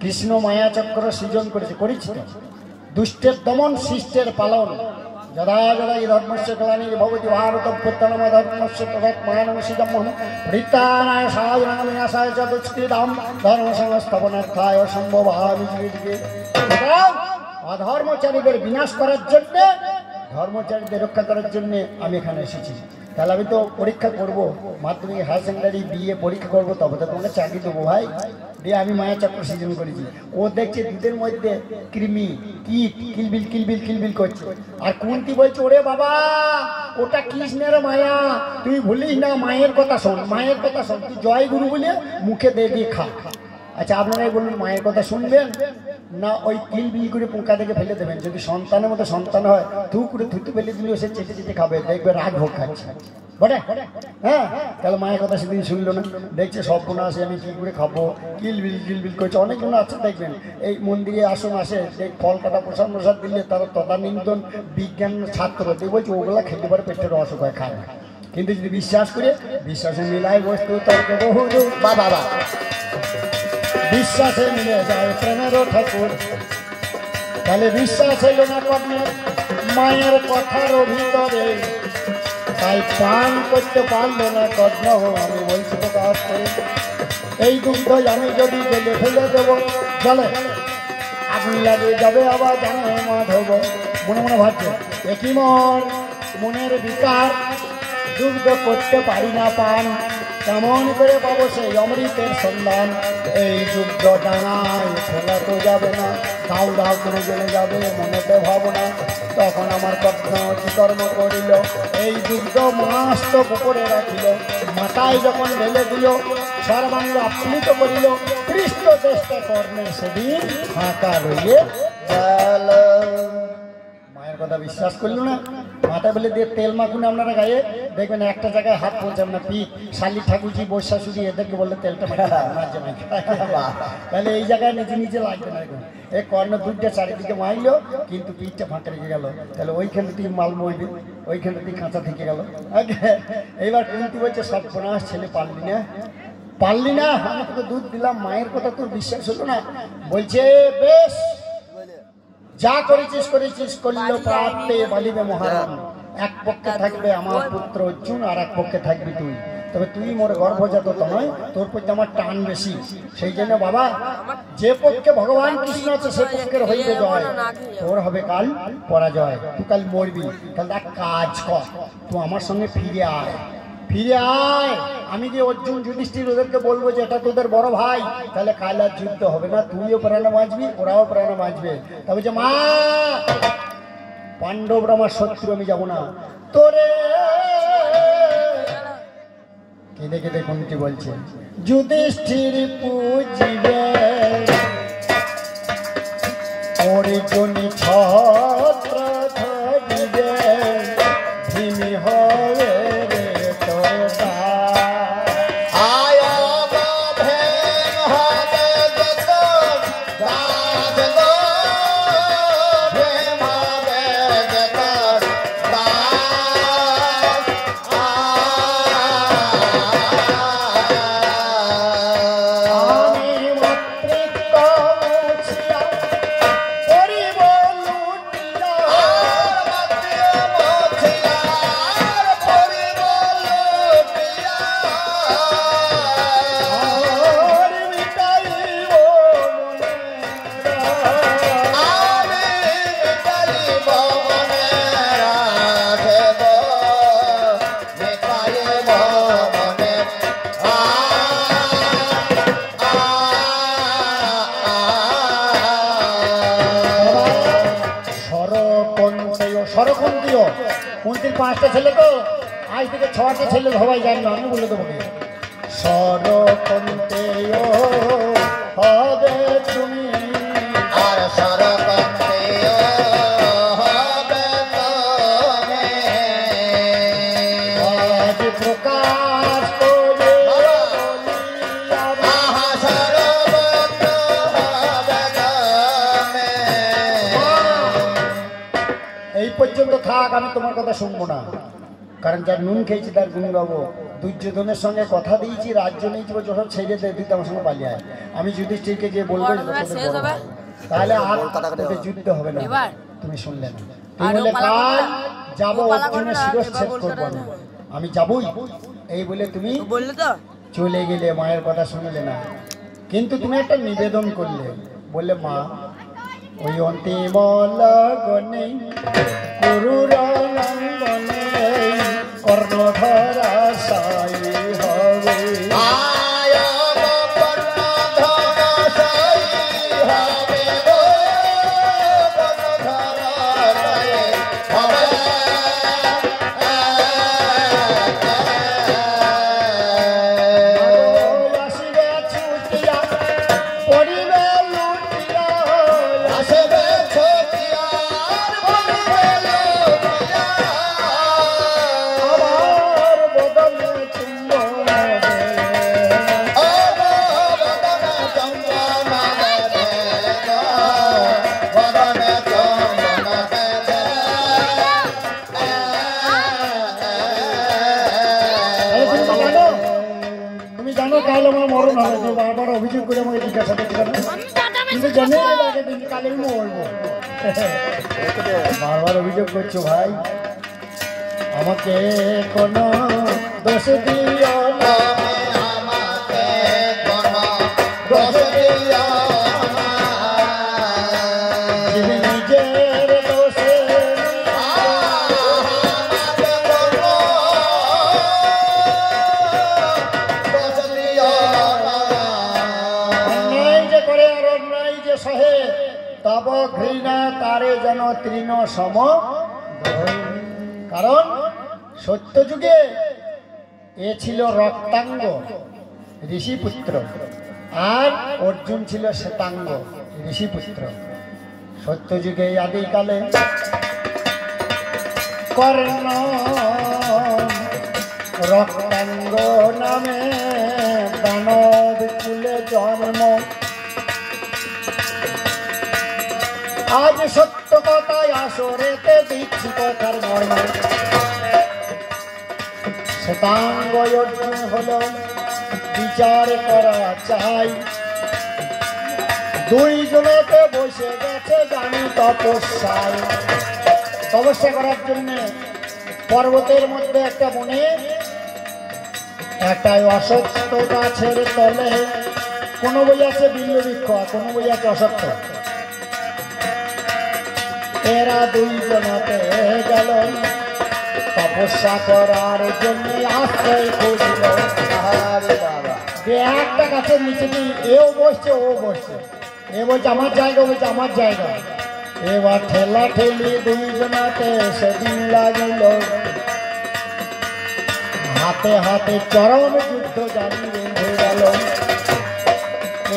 কৃষ্ণ মায়া চক্র সৃজন করেছে করেছিল দুষ্টের দমন শিষ্টের পালন যদা যদা এই ধর্মস্য কলানির ভবতি ভারত পুত্তনম ধর্মস্য তদাত্মানমসিদম হৃত্তানায় সাধনায় বিনাশায় চ দুষ্কৃতাম ধর্ম সংস্থাপনার্থায় সম্ভবামি যুগে অধর্মচারীদের বিনাশ করার জন্য ধর্মচারীদের রক্ষা করার জন্য আমি এখানে এসেছি তাহলে আমি তো পরীক্ষা করব মাধ্যমিক হায়ার সেকেন্ডারি বিএ পরীক্ষা করবো তবে তো তোমাকে চাকরি দেবো ভাই দিয়ে আমি মায়া চক্র সৃজন করেছি ও দেখছে দুধের মধ্যে কৃমি কীট কিলবিল কিলবিল কিলবিল করছে আর কুন্তি বলছে ওরে বাবা ওটা কৃষ্ণের মায়া তুই ভুলিস না মায়ের কথা শোন তুই জয় গুরু বলে মুখে দিয়ে খা আচ্ছা আপনারাই বলুন মায়ের কথা শুনবেন না ওই কিলবিল করে পোকা দেখে ফেলে দেবেন যদি সন্তানের মতো সন্তান হয় থু করে থুতু ফেলে দিলেও সে চেটে চেটে খাবে দেখবে রাগ ভোগ খাচ্ছে বটে হ্যাঁ তাহলে মায়ের কথা সেদিন শুনলো না দেখছে সর্বনাশ আমি কী করে খাবো কিলবিল করছে অনেকজন আছে দেখবেন এই মন্দিরে আসন আসে এই ফল কাটা প্রসাদ দিলে তারা তদানীন্তন বিজ্ঞান ছাত্র দিয়ে বলছে ওগুলা খেতে পারে পেটের অসুখ হয় খায় না কিন্তু যদি বিশ্বাস করে বিশ্বাসে মিলায় বস্তু তর্কে বহু বাবা বিশ্বাসে মিলে যায় প্রেমেরও ঠাকুর তাহলে বিশ্বাস হইল না কর্ণের মায়ের কথার ভিতরে তাই পান করতে পারলো না কর্ণ আমি বলছি তো কাজ করে এই দুগ্ধ আমি যদি জেলে ফেলে দেবো জলে আগুন লাগিয়ে যাবে আবার জানো মাধব মনে ভাবছে একই মনের বিকার দুগ্ধ করতে পারি না পান কেমন করে পাবো সেই অমৃতের সন্ধান এই যুদ্ধ ডাঙায় ফেলা তো যাবে না দাউ দাউ করে জেলে যাবে মনেতে ভাবনা তখন আমার কর্ণ কর্ম করিল এই যুদ্ধ মাস তো উপরে রাখিল মাথায় যখন ঢেলে দিল সর্বাঙ্গ আপ্লুত করিল পৃষ্ঠ চেষ্টা কর্ণের সেদিন ফাঁকা রইয়ে গেল মায়ের কথা বিশ্বাস করলো না মাথায় বলে দিয়ে তেল মাখুন আপনারা গায়ে দেখবেন একটা জায়গায় হাত পৌঁছাবে না পিঠ শালি ঠাকুরজি বৈশা শুধু এদেরকে বললে তেলটা তাহলে এই জায়গায় নিজে লাগবে না এই কর্ণ দুধটা চারিদিকে মারলো কিন্তু পিঠটা ফাঁকা রেখে গেল তাহলে ওইখানে তুই মাল মরবি ওইখানে তুই কাঁচা থেকে গেল এইবার কুন্তি বলছে সর্বনাশ ছেলে পারলি না আমি তোকে দুধ দিলাম মায়ের কথা তোর বিশ্বাস হলো না বলছে বেশ যা করেছিস করলেও প্রাপ্তে বলিবে মহারাজ এক পক্ষে থাকবে আমার পুত্র অর্জুন আর এক পক্ষে থাকবি তুই তবে তুই মোর গর্ভজাত তো নয় তোর প্রতি আমার টান বেশি সেই জন্য বাবা যে পক্ষে ভগবান কৃষ্ণ আছে সে পক্ষের হইবে জয় তোর হবে কাল পরাজয় তুই কাল মরবি তাহলে এক কাজ কর তুই আমার সঙ্গে ফিরে আয় আমি যে অর্জুন যুধিষ্ঠির ওদেরকে বলবো যে এটা তোদের বড় ভাই তাহলে কাল আর যুদ্ধ হবে না তুইও প্রাণে বাঁচবি ওরাও প্রাণে বাঁচবে তবে যে মা পাণ্ডবরা আমার শত্রু আমি যাবো না তোরে কেঁদে কেঁদে কোনটি বলছে যুধিষ্ঠির পুজিবে অর্জুনি ছত্র ধরিবে ভীমি হবে কুন্তিও, কুন্তির 5টা ছেলে তো, আজ থেকে 6টা ছেলে সবাই জানলো, আমি বলে দেবো। সরকন্তেয় হবে তুমি, আর সরকন্তেয় হবে তুমি। আজ প্রকাশ করে আহা সর্বত্র হবে তুমি। এই পর্যন্ত থাক, আমি তোমার কথা শুনবো না। কারণ যার নুন খেয়েছি তার গুণ গাবো। দুর্যোধনের সঙ্গে কথা দিয়েছি, রাজ্য নিয়েছি, যখন ছেড়ে দে তুই আমার সঙ্গে পালিয়ে আয়। আমি যুধিষ্ঠিরকে গিয়ে বলবো তাহলে আর তোকে যুদ্ধ হবে না। তুমি শুনলে না, তুমি বলে কাল যাবো অর্জুনের শিরচ্ছেদ করবো না, আমি যাবই এই বলে তুমি চলে গেলে, মায়ের কথা শুনলে না। কিন্তু তুমি একটা নিবেদন করলে, বললে মা ওই অন্তিম লগনে কুরুরাঙ্গনে কর্ণধরা সাই হবে। কাল আমার মরণ হবে, বারবার অভিযোগ করে আমাকে জিজ্ঞাসা করতে পারে, কিন্তু জানি কালে আমি মরবো। বারবার অভিযোগ করছো ভাই, আমাকে কোনো দোষ দিও না, আমাকে কোনো দোষ দিও না। নিজের দোষে আমাকে কোনো দোষ দিও না। অন্যায় যে করে আর অন্যায় যে সহে, তব ঘৃণা তারে যেন তৃণ সম। কারণ সত্য যুগে এ ছিল রক্তাঙ্গ ঋষিপুত্র, আর অর্জুন ছিল শ্বেতাঙ্গ ঋষিপুত্র। সত্য যুগে আদিকালে কর্ণ রক্তাঙ্গ নামে দানব কুলে জন্ম। আজ সত্য কথায় আসরেতে দিচ্ছি কথার মর্ম। শ্বেতাঙ্গ অর্জুন হলো বিচার করা চাই, দুইজনেতে বসে গেছে জানি তপস্যায়। তপস্যা করার জন্য পর্বতের মধ্যে একটা বনে একটা অসত্য গাছের তলে, কোনো বই আছে বিল্ল বৃক্ষ, কোনো বই আছে অসত্য। এরা দুইজনাতে গেল তপস্যা করার জন্য আশ্রয় খুঁজল। আরে বাবা, একটা গাছের নিচে কি এও বসছে ও বসছে, এ বলছে আমার জায়গা, বলছে আমার জায়গা। এবার ঠেলা ঠেলি দুইজনাতে সেদিন লাগিল, হাতে হাতে চরম যুদ্ধ জানি বেঁধে গেল।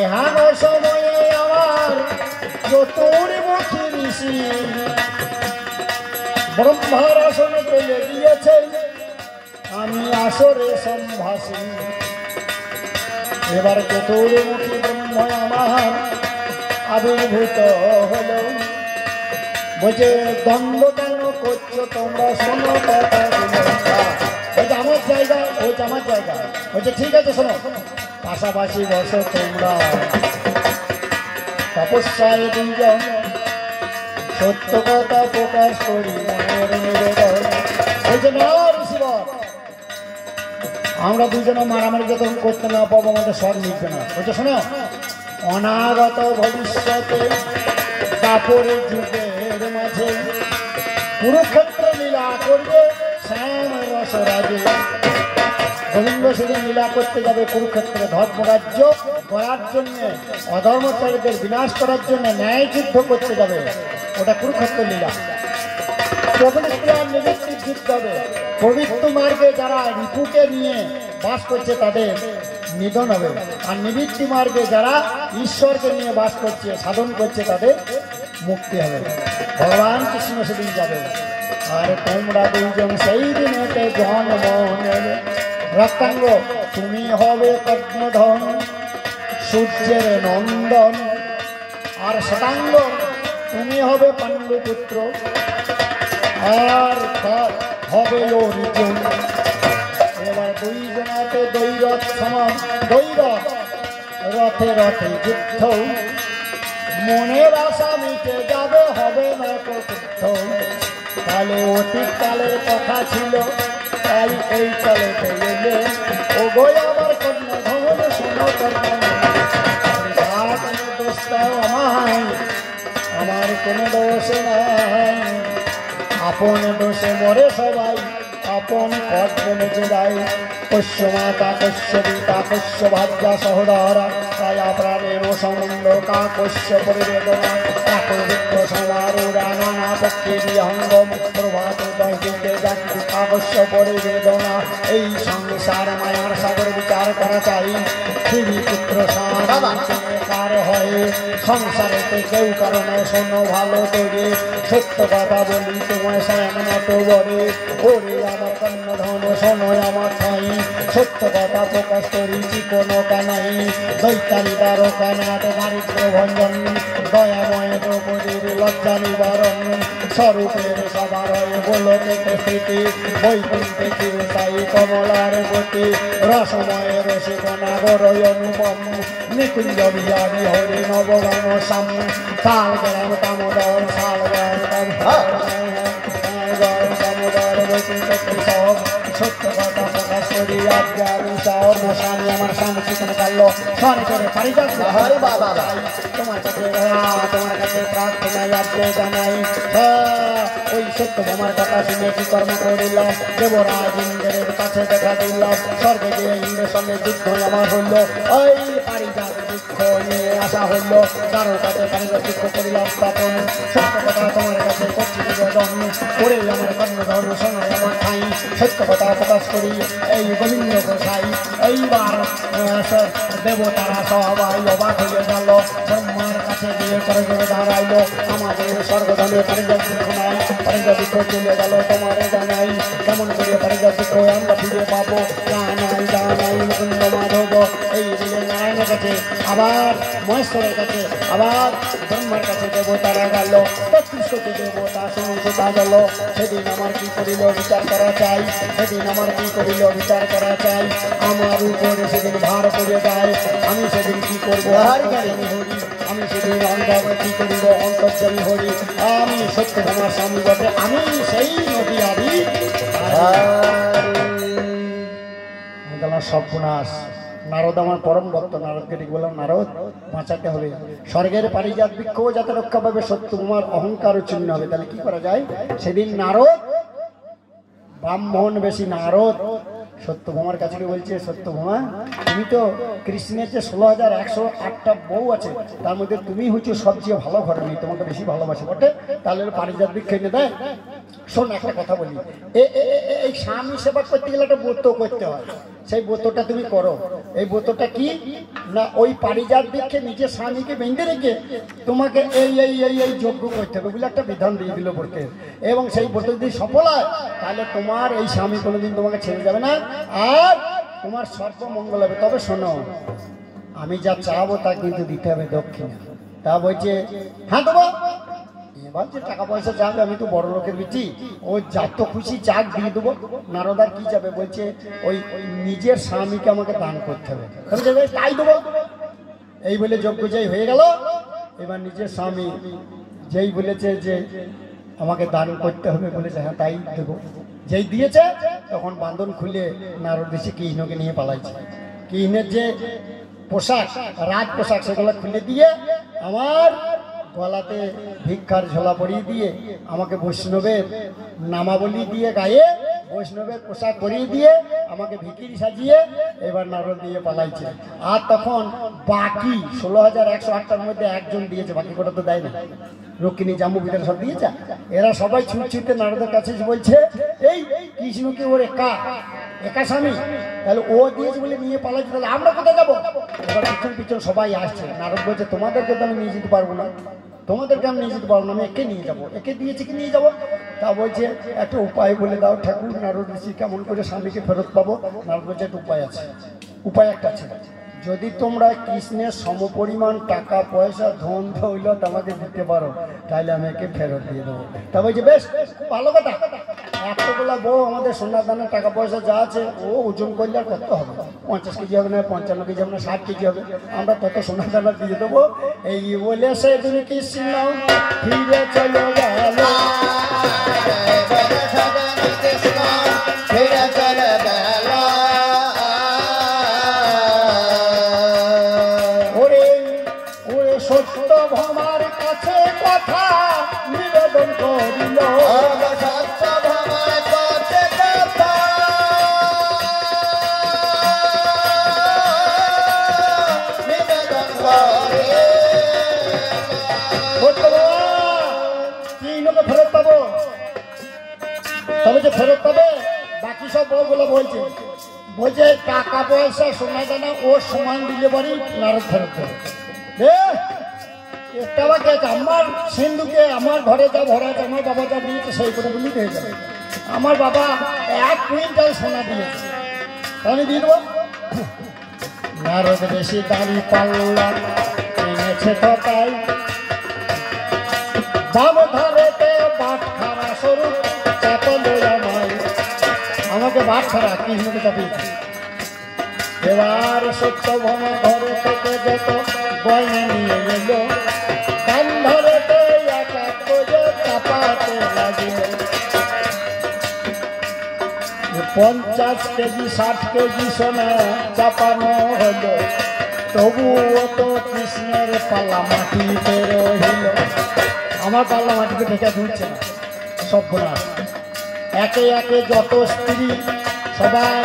এহানো সময়ে আমার চতুর্মুখী ঋষি ব্রহ্মার আসনে পেলে দিয়েছেন, আমি আসরে সম্ভাসী। এবার চতুর্মুখী ব্রহ্ম আমার আবির্ভূত হলো, বলছে দ্বন্দ্ব কেন করছো তোমরা, শোনো কথা বলছে আমার জায়গা, বলছে আমার জায়গা। বলছে ঠিক আছে শোনো, পাশাপাশি বসো তোমরা। তপস্যায় দুইজন সত্য কথা প্রকাশ করি মনের নিবেদন। বলছে না ঋষিবর, আমরা দুজনে মারামারি যখন করতে না পাবো আমাদের সব মিটবে না। বলছে শোনো, অনাগত ভবিষ্যতে দাপরের যুগের মাঝে কুরুক্ষেত্র লীলা করবে শ্যাম রসরাজে। গোবিন্দ সেদিন লীলা করতে যাবে কুরুক্ষেত্রে, ধর্মরাজ্য করার জন্য, অধর্মচারীদের বিনাশ করার জন্য ন্যায় যুদ্ধ করতে যাবে, ওটা কুরুক্ষেত্র লীলা। পবিত্র আর নিবৃত্তির যুদ্ধ হবে। পবিত্র মার্গে যারা রিপুকে নিয়ে বাস করছে তাদের নিধন হবে, আর নিবৃত্তি মার্গে যারা ঈশ্বরকে নিয়ে বাস করছে সাধন করছে তাদের মুক্তি হবে। ভগবান কৃষ্ণ সেদিন যাবে। আর তোমরা দুইজন সেই দিনেতে জন্ম নেবে। রক্তাঙ্গ তুমি হবে পদ্মধন সূর্যের নন্দন, আর শ্বেতাঙ্গ তুমি হবে পাণ্ডুপুত্র, আর হবে অর্জুন। এবার দুইজনাতে দৈরথ সমান, দৈরথ রথে রথে যুদ্ধ, মনের আশা মিটে যাবে, হবে না যুদ্ধ। তাহলে অতীত কালের কথা ছিল, তাই এই কালে এলে। ও গো আমার কন্যা ধন শোনো কন্যা, দোষ দাও আমায়, আমার কোনো দোষ নাই। আপন দোষে মরে সবাই, আপন কর্মে বেঁচে যায়। কস্য মাতা কস্য পিতা কস্য ভাজ্যা সহোদরা, তাই প্রাণের সম্বন্ধ কাকস্য পরিবেদনা। একবিত্ত সমারোহা নানা পক্ষে বিহঙ্গম, প্রভাত দশদিকে যাত্রী কাকস্য পরিবেদনা। এই সংসার মায়ার সাগর বিচার করা চাই, তিনি পুত্র সার হয় সংসারেতে কেউ কারণে শোনো ভালো করে। সত্য কথা বলি তোমায় শ্যাম মতো বলে, ওরে আমার কন্যা ধন শোনো আমার ঠাই। সত্য কথা প্রকাশ করেছি কোনো কানাই, দৈতারি বারো কানাতে দারিদ্র ভঞ্জন। দয়াময় দ্রৌপদীর লজ্জা নিবারণ, স্বরূপের সবার হয়ে বলো থেকে স্মৃতি। বৈকুণ্ঠে চিরতাই কমলার গতি, রসময় রসিকনা বড়ই অনুপম। নিকুঞ্জ বিহারী হরি নবগান সাম, তাল গ্রাম দামোদর শাল গ্রাম দামোদর বৈকুণ্ঠ সব। সত্য কথা প্রকাশ করি আজ্ঞার সব। স্বামী আমার স্বামী চিকেনে কাটলো স্মরণ করে পারি যাচ্ছে। হরে বাবা তোমার কাছে তোমার কাছে প্রার্থনা লাগবে জানাই। ওই সত্য আমার কথা শুনে কি কর্ম করিল, দেবরাজ ইন্দ্রের কাছে দেখা দিল। স্বর্গে গিয়ে ইন্দ্রের সঙ্গে যুদ্ধ আমার হইল, ওই পারিজাত দুঃখ নিয়ে আসা হইল। কারোর কাছে পারিজাত দুঃখ করিল স্থাপন। সত্য কথা তোমার কাছে করছি নিবেদন, করে আমার কর্ণধন শোনায় আমার ঠাই। সত্য কথা প্রকাশ করি এই গোবিন্দ গোসাই। এইবার দেবতারা সবাই অবাক হয়ে গেল, ব্রহ্মার কাছে গিয়ে করে করে দাঁড়াইল। আমাদের স্বর্গধনে পারিজাত দুঃখ নাই, পারিজাত দুঃখ চলে গেল তোমারে জানাই। কেমন করে পারিজাত দুঃখ আমরা ফিরে পাবো, জানাই জানাই মুকুন্দ মাধব। এই বলে নারায়ণের কাছে আবার মহেশ্বরের কাছে আবার ব্রহ্মার কাছে দেবতারা গেল। ৩৩ কোটি দেবতা শুনতে গেল। সেদিন আমার কি করিল বিচার করা চাই, সেদিন আমার কি করিল বিচার করা চাই। আমার উপরে সেদিন ভার পড়ে যায়, আমি সেদিন কি করবো হরি। আমি সেদিন অন্ধ কি করিব অন্তর্যামী হরি। আমি সত্য আমার স্বামী বটে, আমি সেই নদী আবি। সর্বনাশ। নারদ আমার পরম ভক্ত, নারদকে ঠিক বললাম নারদ বাঁচাতে হবে। স্বর্গের পারিজাত বৃক্ষ যাতে রক্ষা পাবে, সত্য তোমার অহংকার চিহ্ন হবে। তাহলে কি করা যায়? সেদিন নারদ ব্রাহ্মণ বেশি নারদ সত্যভামার কাছে বলছে, সত্যভামা তুমি তো কৃষ্ণের যে 16,108টা বউ আছে, তার মধ্যে তুমি হচ্ছে সবচেয়ে ভালো ঘরে নেই, তোমাকে বেশি ভালোবাসে বটে। তাহলে পারিজাত বৃক্ষ এনে দেয়। শোন একটা কথা বলি, এই স্বামী সেবা করতে গেলে একটা ব্রত করতে হয়। সেই ব্রতটা তুমি করো। এই ব্রতটা কি না, ওই পারিজাত বৃক্ষে নিজের স্বামীকে বেঁধে রেখে তোমাকে এই এই এই এই যজ্ঞ করতে হবে বলে একটা বিধান দিয়ে দিল ব্রতের। এবং সেই ব্রত যদি সফল হয় তাহলে তোমার এই স্বামী কোনোদিন তোমাকে ছেড়ে যাবে না, আর তোমার সর্বমঙ্গল হবে। তবে শোনো, আমি যা চাবো তা কিন্তু দিতে হবে দক্ষিণা। তা বলছে হ্যাঁ দেবো। এবার যে টাকা পয়সা যাবে, আমি তো বড় লোকের বিটি, ও যত খুশি চাক দিয়ে দেবো। নারদার কি যাবে, বলছে ওই নিজের স্বামীকে আমাকে দান করতে হবে, তাই দেবো। এই বলে যজ্ঞ যাই হয়ে গেল। এবার নিজের স্বামী যেই বলেছে যে আমাকে দান করতে হবে, বলেছে হ্যাঁ তাই দেবো। যেই দিয়েছে তখন বাঁধন খুলে নারদ এসে কৃষ্ণকে নিয়ে পালাইছে। কৃষ্ণের যে পোশাক, রাজ পোশাক, সেগুলো খুলে দিয়ে আমার গলাতে ভিক্ষার ঝোলা পরিয়ে দিয়ে আমাকে বৈষ্ণবের নামাবলী দিয়ে গায়ে বৈষ্ণবের পোশাক পরিয়ে দিয়ে আমাকে ভিকিরি সাজিয়ে এবার নারদ দিয়ে পালাইছে। আর তখন বাকি 16,108টার মধ্যে একজন দিয়েছে, বাকি কোটা তো দেয় না। রক্ষিণী জাম্বু ভিতরে সব দিয়েছে। এরা সবাই ছুটছুটতে নারদের কাছে বলছে এই কৃষ্ণকে ওর একা স্বামী, তাহলে ও দিয়েছে বলে নিয়ে পালাইছে, তাহলে আমরা কোথায় যাবো? এবার পিছন পিছন সবাই আসছে। নারদ বলছে তোমাদেরকে তো আমি নিয়ে যেতে পারবো না, তোমাদেরকে আমি নিয়ে যেতে পারবো না, আমি একে নিয়ে যাবো, একে দিয়েছে কি নিয়ে যাবো। তা বলছে একটা উপায় বলে দাও ঠাকুর, নারদ ঋষি কেমন করে স্বামীকে ফেরত পাবো? নারদ বলছে একটা উপায় আছে। উপায় একটা আছে, যদি তোমরা কৃষ্ণের সমপরিমাণ টাকা পয়সা ধন দৌলত আমাকে দিতে পারো তাহলে আমি একে ফেরত দিয়ে দেবো। তা বলছে বেশ, খুব ভালো কথা, এতগুলা বউ আমাদের সোনার দানের টাকা পয়সা যা আছে ও ওজন করলে আর কত হবে, 50 কেজি হবে না, 55 কেজি হবে না, 60 কেজি হবে, আমরা তত সোনার দানা দিয়ে দেবো। এই বলে সেদিন কৃষ্ণ ফিরে চলে গেল। সত্য ভামার কাছে কথা নিবেদন করিল, সত্য ভামার কাছে কথা নিবেদন করে। তিনকে ফেরত পাবো, তবে যে ফেরত পাবে বাকি সব বউগুলো বলছে বলছে টাকা পয়সা সোনা দানা ও সমান দিলে পারি নারদ ফেরত পাবে। আমার সিন্ধুকে আমার ঘরে যা ভরা আছে, আমার বাবা যা দিয়েছে সেই করে বলি দিয়ে যাবে। আমার বাবা 1 কুইন্টাল সোনা দিয়েছে, আমি দিয়ে দেবো। নারদ বেশি দাঁড়ি পাল্লা এনেছে তো তাই, বাম ধারেতে বাট খারা সরু চাপলে আমাকে বাট খারা কৃষ্ণকে চাপিয়েছে। এবার সত্য ভমা ঘরে থেকে যত গয়না নিয়ে গেল, কান ধরেতে একা করে চাপাতে লাগিল। 50 কেজি 60 কেজি সোনা চাপানো হলো, তবুও তো কৃষ্ণের পাল্লা মাটিতে রহিল। আমার পাল্লা মাটিতে ঢেকে ধুচ্ছে না, সর্বনাশ। একে একে যত স্ত্রী সবাই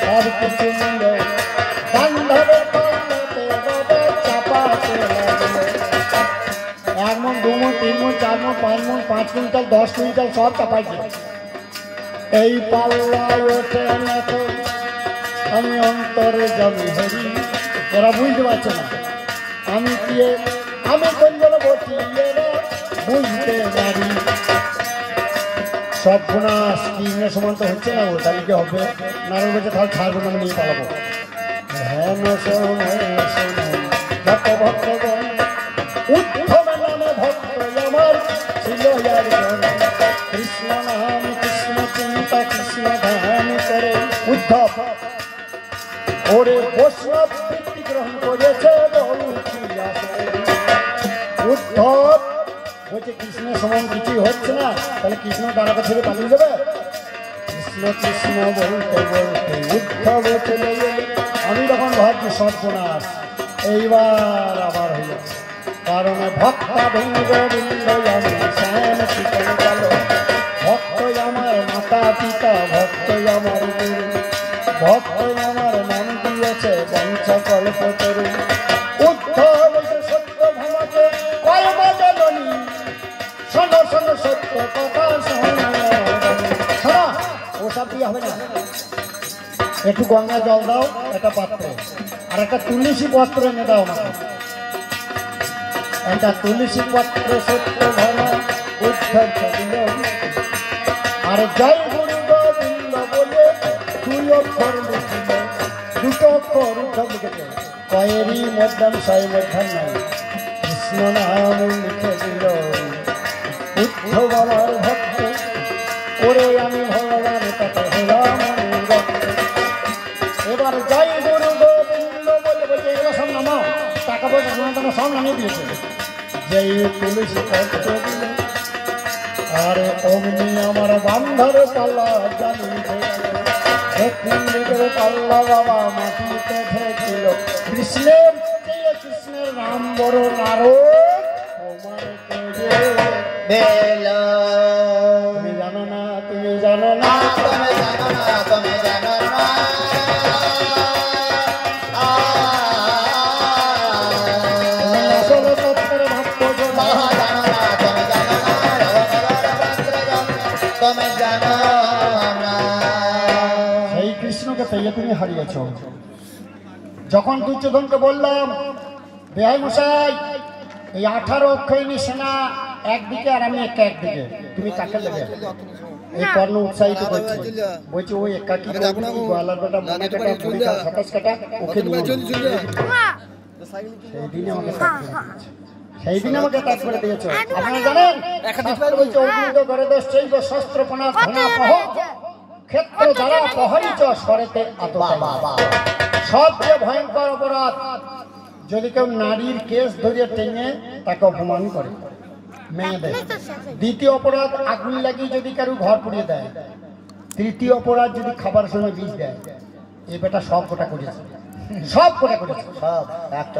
সব কিছু নিল, কান ধরে পাল্লাতে বাবা চাপাতে লাগলো। 1 মণ 2 মণ 3 মণ 4 মণ 5 মণ 5 কুইন্টাল 10 কুইন্টাল সব চাপাইছে। এই পাল্লায় ওঠে না তো আমি অন্তরে যাবি হরি। এরা বুঝতে পারছে না আমি কি, আমি কোন জন্য বলছি এরা বুঝতে পারি। সব গুণাস কৃষ্ণের সমান তো হচ্ছে না, ও তাহলে কি হবে? নারদ বলছে তাহলে ছাড়বো না, আমি নিয়ে পালাবো। হেন ভক্ত ভক্তগণ উত্তম নামে ভক্ত আমার ছিল একজন, কৃষ্ণ নাম কৃষ্ণ চিন্তা কৃষ্ণ ধ্যান করে উদ্ধব ওরে বৈষ্ণব বৃত্তি গ্রহণ করেছে। উদ্ধব বলছে কৃষ্ণের সমান কিছুই হচ্ছে না, তাহলে কৃষ্ণ দ্বারাকে ছেড়ে পালিয়ে যাবে। কৃষ্ণ কৃষ্ণ বলতে বলতে উদ্ধব চলে গেলে। আমি তখন ভাবছি সর্বনাশ, এইবার আবার হইল, কারণ ভক্তা ভঙ্গ বৃন্দ আমি শ্যাম শীতল গেল। ভক্ত আমার মাতা পিতা, ভক্ত আমার গুরু, ভক্ত আমার নাম দিয়েছে পঞ্চকল্প তরু। উদ্ধব সত্য ভমাকে কয় বাজনী, শোনো শোনো সত্য কথা শোনো। ওসব দিয়ে হবে না, একটু গঙ্গা জল দাও একটা পাত্রে, আর একটা তুলসী পত্র এনে দাও আমাকে। একটা তুলসী পত্র সত্য ভমা উদ্ধব দিল, আর জয় গুরু গোবিন্দ বলে 2 অক্ষর লিখিল। 2 অক্ষর উদ্ধব লিখেছে, কয়েরই মধ্যম ছয় মধ্যম নাই, কৃষ্ণ নাম লিখে দিল। উদ্ধব আমার ভক্ত, ওরে আমি ভগবান তাকে হলাম। এবার জয় গুরু গোবিন্দ বলে বলছে এগুলো সব নামাও, টাকা পয়সা সোনা সব নামিয়ে দিয়েছে। যেই তুলসী পত্র দিল, আর অমনি আমার বান্ধর পাল্লা জানি দিকের পাল্লা বাবা মাটিতে ফেছিল। কৃষ্ণের কৃষ্ণের নাম বড় নারদ তুমি জানো না, তুমি জানো জানো না তুমি জানো না, তুমি জানো না। তুমি আসল সত্যের ভক্ত জনা জানো না, তুমি জানো না, তুমি জানো না। সেই কৃষ্ণকে পেয়ে তুমি হারিয়েছ। যখন দুর্যোধনকে বললাম বেহাই মশাই এই 18 অক্ষয়িনী সেনা একদিকে আর আমি একদিকে, তুমি কাকে নেবে? এই কর্ণ উৎসাহিত করছে, বলছে ওই একাকি গোয়ালার বেটা মনে কাটা বুড়ি কাটা সাতাশ কাটা ওকে নিয়ে সেই দিনে আমাকে ত্যাগ করে দিয়েছে। সেই দিন আমাকে ত্যাগ করে দিয়েছ। আপনারা জানেন শাস্ত্র বলছে অগ্নিত করে দোষ চৈব শস্ত্রপনা ধনাপহ ক্ষেত্র দ্বারা প্রহরিত স্বরেতে আততায়ী। সবচেয়ে ভয়ঙ্কর অপরাধ যদি কেউ নারীর কেস ধরিয়ে টেনে তাকে অপমান করে মেয়েদের। দ্বিতীয় অপরাধ আগুন লাগিয়ে যদি কারো ঘর পুড়িয়ে দেয়। তৃতীয় অপরাধ যদি খাবার সময় বিষ দেয়। এই বেটা সব কোটা করেছে, সব কোটা করেছে, সব একটা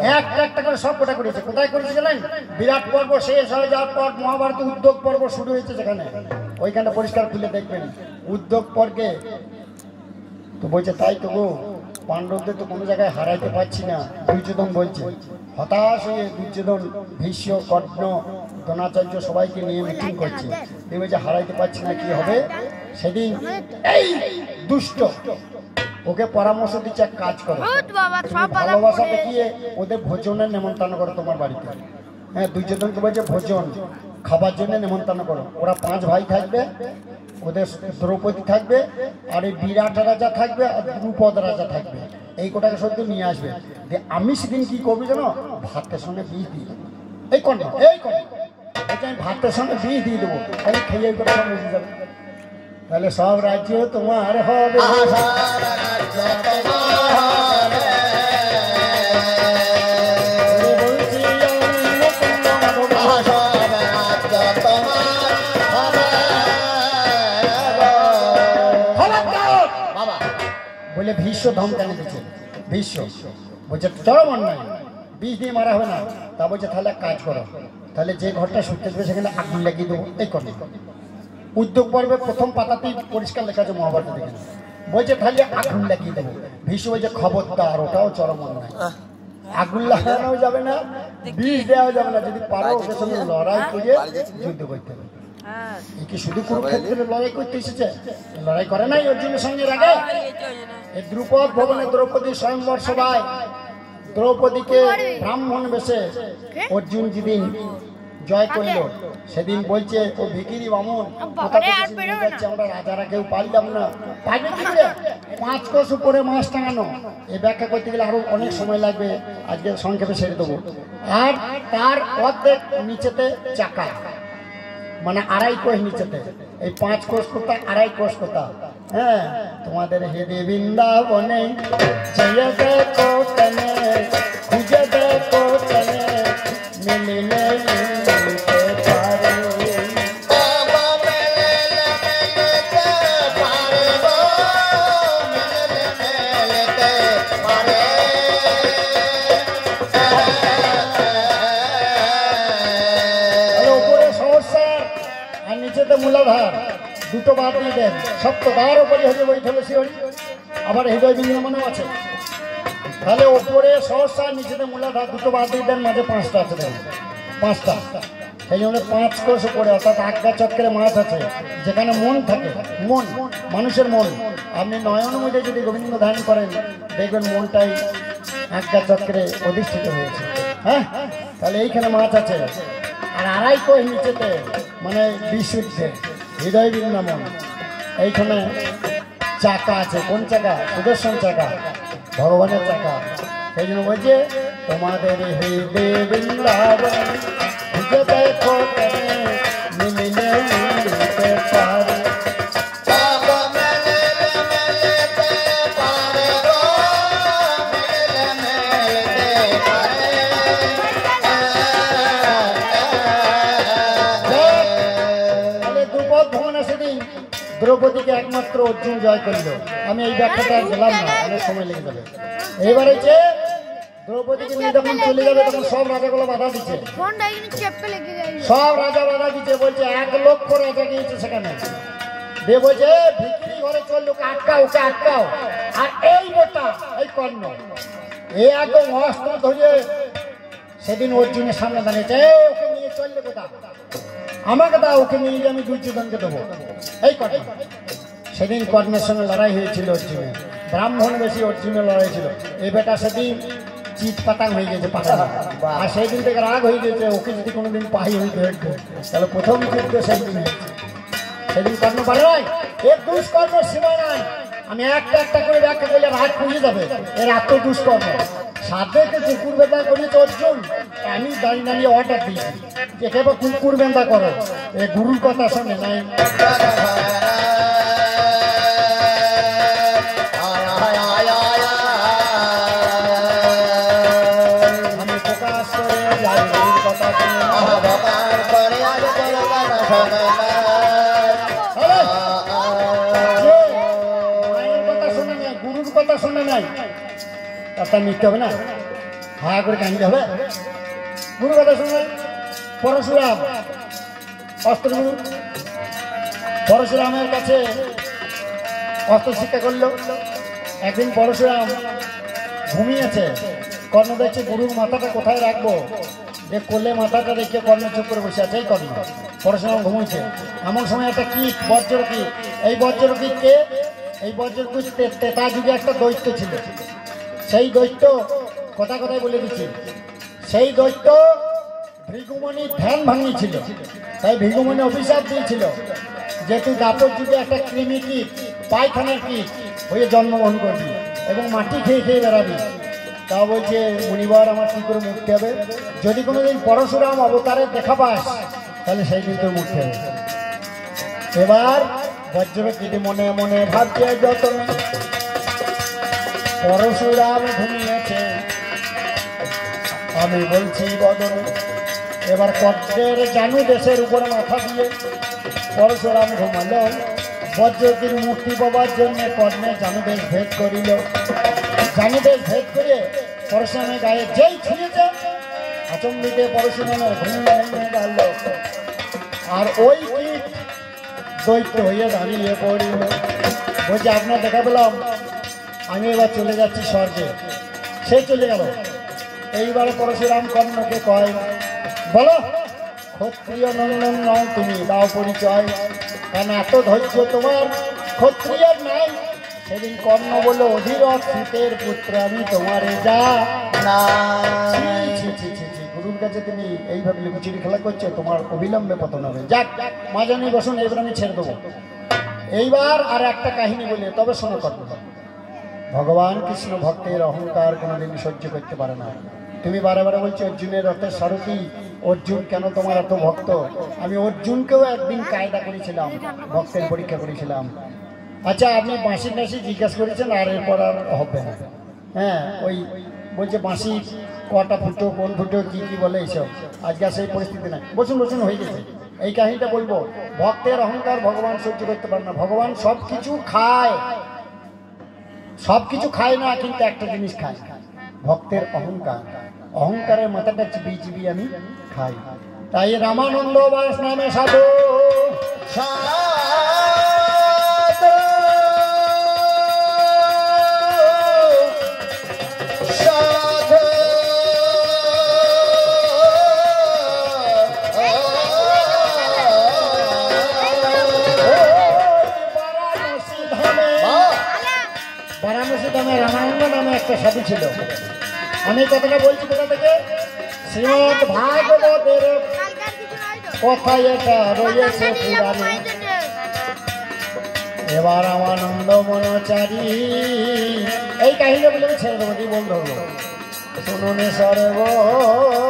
একটা করে সব কোটা করেছে। কোথায় করেছে জানেন? বিরাট পর্ব শেষ হয়ে যাওয়ার পর মহাভারত উদ্যোগ পর্ব শুরু হয়েছে যেখানে, ওইখানে পরিষ্কার খুলে দেখবেন উদ্যোগ পর্বে তো বলছে তাই তো গো পাণ্ডবদের তো কোনো জায়গায় হারাইতে পারছি না। দুর্যোধন বলছে, হতাশ হয়ে দুর্যোধন ভীষ্ম কর্ণ দ্রোণাচার্য সবাইকে নিয়ে মিটিং করছে। এই বলছে হারাইতে পারছি না, কি হবে? সেদিন এই দুষ্ট ওকে পরামর্শ দিচ্ছে এক কাজ করো, তুমি ভালোবাসা দেখিয়ে ওদের ভোজনের নেমন্তন্ন করো তোমার বাড়িতে। হ্যাঁ, দুর্যোধনকে বলছে ভোজন খাবার জন্য নেমন্তন্ন করো। ওরা 5 ভাই থাকবে, ওদের দ্রৌপদী থাকবে, আর এই বিরাট রাজা থাকবে, আর দ্রুপদ রাজা থাকবে। এই কোটাকে সত্যি নিয়ে আসবে। আমি সেদিন কি করবি জানো? ভাতের সঙ্গে বিষ দিয়ে দেবো। এই কর না, এই কর, আমি ভাতের সঙ্গে বিষ দিয়ে দেবো, তাহলে খেয়ে করে সব বুঝে যাবে। তাহলে সব রাজ্য তোমার হবে। বলে ভীষ্ম ধমকানি দিচ্ছে। ভীষ্ম বলছে চরম অন্যায়, বিষ দিয়ে মারা হবে না। তা বলছে তাহলে এক কাজ করো, তাহলে যে ঘরটা শুনতে দেবে সেখানে আগুন লাগিয়ে দেবো। এই করে উদ্যোগ পর্বে প্রথম পাতাতেই পরিষ্কার লেখা আছে মহাভারত দেখে। বলছে তাহলে আগুন লাগিয়ে দেবো। ভীষ্ম বলছে খবরদার, ওটাও চরম অন্যায়। আগুন লাগানো যাবে না, বিষ দেওয়া যাবে না। যদি পারো ওদের সঙ্গে লড়াই করে যুদ্ধ করতে হবে। কি শুধু কুরুক্ষেত্রে লড়াই করতে এসেছে? লড়াই করে নাই অর্জুনের সঙ্গে আগে। এই দ্রুপদ ভবনে দ্রৌপদী স্বয়ংবর সভায় দ্রৌপদীকে ব্রাহ্মণ বেশে অর্জুন যেদিন জয় করলো, সেদিন বলছে ও ভিখিরি বামুন, আমরা রাজারা কেউ পারলাম না। পারবে কি করে? 5 কোষ উপরে মাছ টাঙানো। এই ব্যাখ্যা করতে গেলে আরো অনেক সময় লাগবে, আজকে সংক্ষেপে ছেড়ে দেবো। আর তার অর্ধেক নিচেতে চাকা, মানে 2.5 কোষ নিচেতে। এই 5 কোষ কোথা, 2.5 কোষ কোথা? হ্যাঁ, তোমাদের হেদে বৃন্দাবনে জয় দেখো তনে খুঁজে দেখো তনে মিলিলে মিলতে পারে। মূলাধার দুটো বাদ দিয়ে দেন, সপ্তধার ওপরে হয়ে বৈঠলে শিহরি। আবার হৃদয় বিন্দু আছে। তাহলে ওপরে সহসা, নিচেতে মূলাধার, দুটো বাদ দিয়ে দেন, মাঝে 5টা আছে, দেন 5টা। সেই জন্য 5 কোষ উপরে, অর্থাৎ আজ্ঞা চক্রে মাছ আছে যেখানে মন থাকে। মন, মানুষের মন। আপনি নয়ন মধ্যে যদি গোবিন্দ ধ্যান করেন দেখবেন মনটাই আজ্ঞা চক্রে অধিষ্ঠিত হয়েছে। হ্যাঁ, তাহলে এইখানে মাছ আছে। আর 2.5 কোষ নিচেতে মানে বিশুদ্ধে হৃদয় বৃন্দাবন। এইখানে চাকা আছে। কোন চাকা? সুদর্শন চাকা, ভগবানের চাকা। সেই জন্য বলছে তোমাদের হৃদয় বৃন্দাবন খুঁজে দেখো মিলিলে মিলতে পারে। দ্রৌপদীকে একমাত্র অর্জুন জয় করলো। আমি এই ব্যাখ্যাটা গেলাম না, অনেক সময় লেগে যাবে। এইবার হচ্ছে দ্রৌপদীকে নিয়ে যখন চলে যাবে তখন সব রাজাগুলো বাধা দিচ্ছে। সব রাজা বাধা দিচ্ছে, বলছে 1 লক্ষ রাজা গিয়েছে সেখানে। দিয়ে বলছে ভিকিরি ঘরে চল, ওকে আটকাও, ওকে আটকাও। আর এই বেটা এই কর্ণ এ একদম অস্ত্র ধরিয়ে সেদিন অর্জুনের সামনে দাঁড়িয়েছে, ওকে নিয়ে চললে কোথা, আমাকে দাও, ওকে নিয়ে গিয়ে আমি দুর্যোধনকে দেবো। এই কর্ণ সেদিন কর্ণের সঙ্গে লড়াই হয়েছিল অর্জুনের, ব্রাহ্মণ বেশি অর্জুনের লড়াই ছিল। এই বেটা সেদিন চিত পাতাং হয়ে গেছে পাতা, আর সেই দিন থেকে রাগ হয়ে গেছে, ওকে যদি কোনোদিন পাই হইতে হইতো তাহলে প্রথম যুদ্ধ সেই দিন হয়েছে। সেদিন কর্ণ বলে নাই এর দুষ্কর্ম সীমা নাই, আমি একটা একটা করে ব্যাখ্যা করলে রাগ পুড়িয়ে যাবে, এর এত দুষ্কর্ম। সাধেকে কুকুর বেঁধা করেছে অর্জুন, আমি দাঁড়িয়ে দাঁড়িয়ে অর্ডার দিয়েছি যে কেবল কুকুর বেঁধা করো, এ গুরুর কথা শোনে নাই। আমি প্রকাশ করে যাই গুরুর কথা শুনে না। মায়ের কথা শোনে নাই, গুরুর কথা শোনে নাই, তার মিথ্যে হবে না, হায়া করে কাহিনী হবে। গুরুর কথা শুনে পরশুরাম অস্ত্রগুরু, পরশুরামের কাছে অস্ত্র শিক্ষা করলো। একদিন পরশুরাম ঘুমিয়েছে, কর্ণ দেখছে গুরুর মাথাটা কোথায় রাখবো, যে কোলে মাথাটা রেখে কর্ণ চুপ করে বসে আছে। এই কর্ণ পরশুরাম ঘুমিয়েছে, এমন সময় একটা কীট, বজ্র কীট। এই বজ্র কীটকে, এই বজ্র কীট তেতা যুগে একটা দৈত্য ছিল, সেই দৈত্য কথা কথায় বলে দিচ্ছি, সেই দৈত্য ভৃগুমণির ধ্যান ভাঙিয়েছিল। তাই ভৃগুমণি অভিশাপ দিয়েছিল যে তুই দাপর যুগে একটা কৃমি কীট, পায়খানার কীট হয়ে জন্মগ্রহণ করবি এবং মাটি খেয়ে খেয়ে বেড়াবি। তা বলছে মুনিবার আমার কী করে মুক্তি হবে, যদি কোনোদিন পরশুরাম অবতারের দেখা পাস তাহলে সেই দিন তোর মুক্তি হবে। এবার বজ্র কীটে মনে মনে ভাবছে যতনে পরশুরাম ঘুমিয়েছে, আমি বলছি বদনে। এবার কর্ণের জানু দেশের উপরে মাথা দিয়ে পরশুরাম ঘুমালো। বজ্রকীর মুক্তি পাবার জন্য কর্ণের জানুদেশ ভেদ করিল। জানুদেশ ভেদ করে পরশুরামের গায়ে যেই ছুঁয়েছে, আচম্বিতে পরশুরামের ঘুম ভেঙে গেল। আর ওই কীট দৈত্য হয়ে দাঁড়িয়ে পড়িল। বলছে আপনার দেখা পেলাম, আমি এবার চলে যাচ্ছি স্বর্গে। সে চলে গেল। এইবারে পরশুরাম কর্ণকে কয়, বলো ক্ষত্রিয় নন্দন নও তুমি, দাও পরিচয়, কেন এত ধৈর্য তোমার ক্ষত্রিয়ের নাই। সেদিন কর্ণ বলল, অধীরথ শীতের পুত্র আমি তোমারে যা না। গুরুর কাছে তুমি এইভাবে লুকোচুরি খেলা করছো, তোমার অবিলম্বে পতন হবে। যাক মাজা নেই বসুন, এবার আমি ছেড়ে দেবো। এইবার আর একটা কাহিনী বলি, তবে শোনো কর্ণ। ভগবান কৃষ্ণ ভক্তের অহংকার কোনোদিন সহ্য করতে পারে না। তুমি বারে বারে বলছো অর্জুনের রথের সারথি, অর্জুন কেন তোমার এত ভক্ত? আমি অর্জুনকেও একদিন কায়দা করেছিলাম, ভক্তের পরীক্ষা করেছিলাম। আচ্ছা আপনি বাঁশি টাঁশি জিজ্ঞাসা করেছেন, আর এরপর আর হবে না। হ্যাঁ ওই বলছে বাঁশি কটা ফুটো, কোন ফুটো, কি কি বলে এইসব। আজকে সেই পরিস্থিতি নাই, বসুন বসুন হয়ে গেছে। এই কাহিনীটা বলবো। ভক্তের অহংকার ভগবান সহ্য করতে পারে না। ভগবান সব কিছু খায়, সব কিছু খায় না, কিন্তু একটা জিনিস খায়, ভক্তের অহংকার। অহংকারের মাথাটা চিবিয়ে চিবিয়ে আমি খাই। তাই রামানন্দ দাস নামে সাধু বারাণসী ধামে রামানন্দ নামে একটা সাধু ছিল। আমি কথাটা বলছি কোথা থেকে, শ্রীমদ ভাগবতের কথা এটা রয়েছে পুরাণে। এবার রামানন্দ মনচারী এই কাহিনী বলে আমি ছেড়ে দেবো, তুই বন্ধ হলো। শুনুন সর্বজন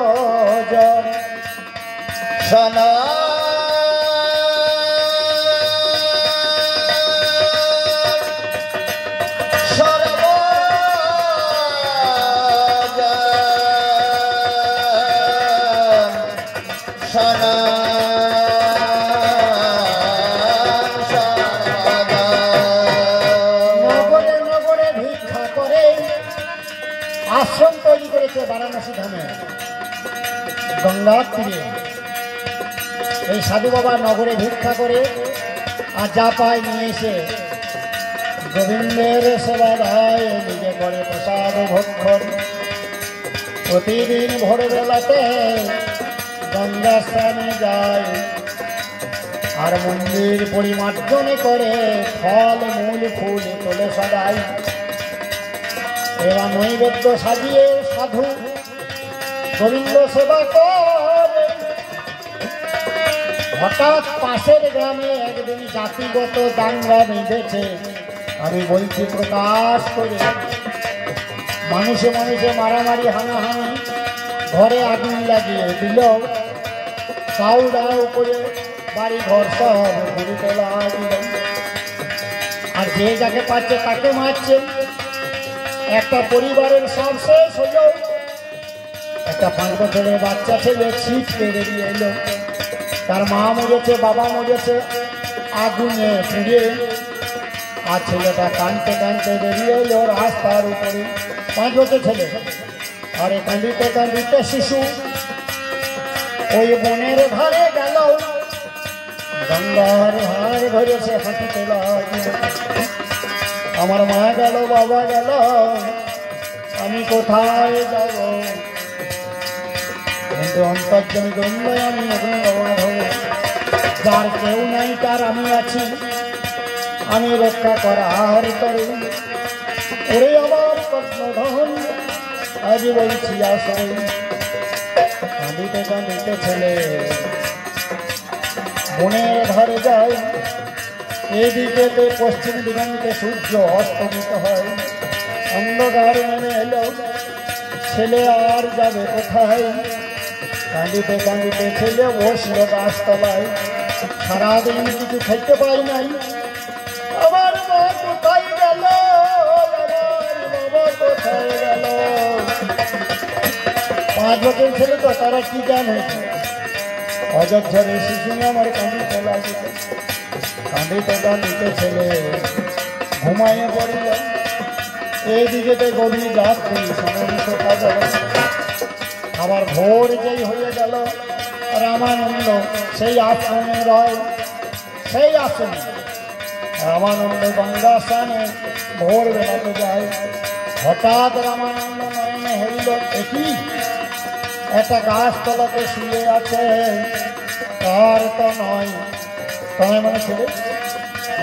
শোনা আশ্রম তৈরি করেছে বারাণসী ধামে গঙ্গার তীরে। এই সাধু বাবা নগরে ভিক্ষা করে আর যা পায় নিয়ে এসে গোবিন্দের সেবা দেয়, নিজে করে প্রসাদ ভক্ষণ। প্রতিদিন ভোরবেলাতে গঙ্গা স্নানে যায়, আর মন্দির পরিমার্জনে করে ফল মূল ফুল তোলে সদাই। এবার নৈবেদ্য সাজিয়ে সাধু গোবিন্দ সেবা করে। হঠাৎ পাশের গ্রামে একদিন জাতিগত দাঙ্গা বেঁধেছে, আমি বলছি প্রকাশ করে। মানুষে মানুষে মারামারি হানাহানি, ঘরে আগুন লাগিয়ে দিল, চাউল ডাল উপরে বাড়ি ঘর সব ঘুরে তোলা দিল। আর যে যাকে পাচ্ছে তাকে মারছে। একটা পরিবারের সব শেষ হলো। একটা 5 বছরের বাচ্চা ছেলে ছিটকে বেরিয়ে এলো, তার মা মরেছে, বাবা মরেছে আগুনে পুড়ে। আর ছেলেটা কাঁদতে কাঁদতে বেরিয়ে এলো রাস্তার উপরে, 5 বছর ছেলে। আর কাঁদিতে কাঁদিতে শিশু ওই বনের ধারে গেল, গঙ্গার হার ধরেছে হাঁটিতে লাগিল। আমার মা গেল, বাবা গেল, আমি কোথায় যাব? কিন্তু অন্তর্জমি গঙ্গায় আমি যার কেউ নাই তার আমি আছি, আমি রক্ষা করার তরে। ওরে আমার কর্ণধন আজ বলছি আসই। কাঁদিতে কাঁদিতে ছেলে বনের ধারে যায়। এদিকে পশ্চিম দিগন্তে সূর্য অস্তমিত হয়, অন্ধকার নেমে এলো। ছেলে আর যাবে কোথায়? কাঁদিতে কাঁদিতে ছেলে বসলো গাছতলায়। সারাদিন কিছু খেতে পাই নাই। আমার মা কোথায় গেল? আমার বাবা কোথায় গেল? 5 বছর ছেলে তো, তারা কি জানে? অযোধ্যারে শিশু আমার কাঁদিতে লাগিল। কাঁদিতে কাঁদিতে ছেলে ঘুমাইয়ে পড়িল। এইদিকে গভীর রাত্রি সমস্ত কাজ। আবার ভোর যেই হয়ে গেল, রামানন্দ সেই আশ্রমে রয়। সেই আশ্রমে রামানন্দ গঙ্গা স্নানে ভোর বেলাতে যায়। হঠাৎ রামানন্দ নয়নে হইল, একই একটা গাছতলাতে শুয়ে আছে, তার তো নয়। তবে মানে ছেলে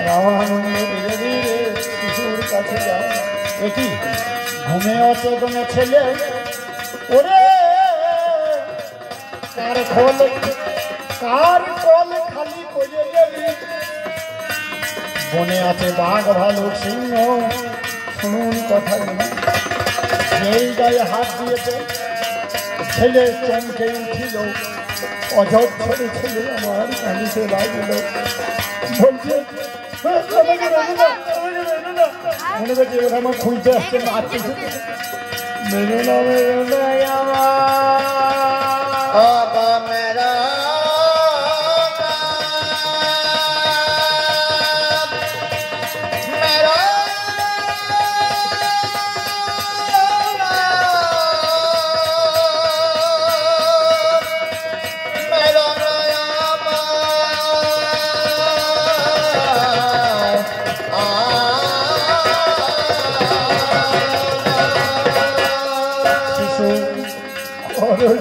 রামানন্দ ধীরে ধীরে শিশুর কাছে যায়। একই ঘুমে অচেতন ছেলে, ওরে কার কল খালি করে গেলি? বনে আছে বাঘ ভালুক সিংহ, শুনুন কথা। যেই গায়ে হাত দিয়েছে ছেলে চমকে উঠিল। অযোধ্যারে ছেলে আমার কাঁদিতে লাগিল। বলছে মনে করছে ওরা আমার খুঁজতে আসছে, মারতেছে। মেরো না মেরো না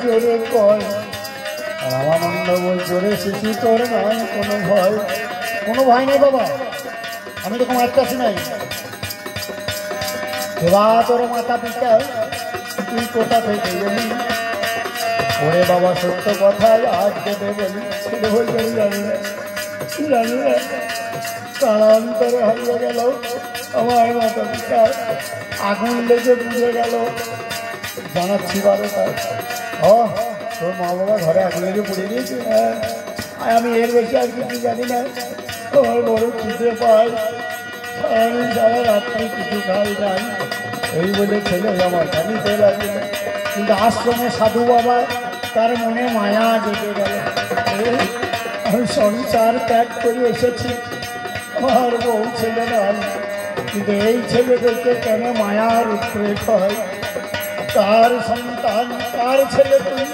জোরে কয়। রামানন্দ বলছে, ওরে শিশু তোর নয় কোনো ভয়। কোনো ভয় নেই বাবা, আমি তো কোনো আত্মাসী নাই। এবার তোর মাতা পিতা তুই কোথা থেকে এলি? ওরে বাবা সত্য কথাই আজ দেবে বলি। ছেলে বলছে জানি না, জানি না। কালান্তরে হারিয়ে গেল আমার মাতা পিতা, আগুন লেগে পুড়ে গেল। জানাচ্ছি 12টায়। তোর মা বাবা ঘরে আগুন লেগে পুড়ে গিয়েছে। হ্যাঁ, আমি এর বেশি আর কিছু জানি না। আমার বড় খিদে পাই, আমি সারা রাত্রি কিছু খাই নাই। এই বলে ছেলে আমার কাঁদিতে লাগল। কিন্তু আশ্রমে সাধু বাবা, তার মনে মায়া জেগে গেল। আমি সংসার ত্যাগ করে এসেছি, আমার বউ ছেলে নয়, কিন্তু এই ছেলেদেরকে কেন মায়ার উদ্রেক হয়? কার সন্তান, কার ছেলে তুই?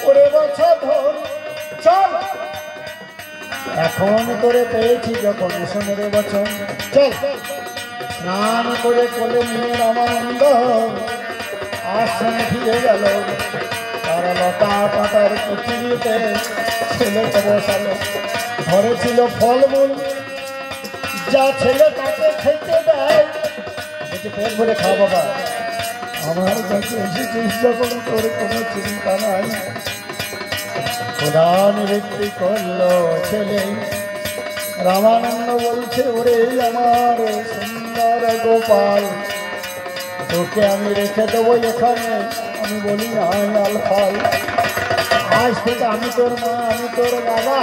ওরে বাছা ধর, চল এখন করে পেয়েছি যখন শোনে রে বচন, চল স্নান করে কোলে নিয়ে রামানন্দ আশ্রমে ফিরে গেল। তার লতা পাতার পৃথিবীতে ছেলেকে বসালো। ঘরে ছিল ফলমূল, যা ছেলে তাকে খেতে দেয়। বলছে পেট ভরে খাও বাবা, আমার কাছে এসেছিস যখন তোর কোনো চিন্তা নাই। প্রধান ব্যক্তি করলো ছেলে। রামানন্দ বলছে ওরে আমার সুন্দর গোপাল, তোকে আমি রেখে দেবো এখানে, আমি বলি না আলফাল। আজ থেকে আমি তোর মা, আমি তোর বাবা,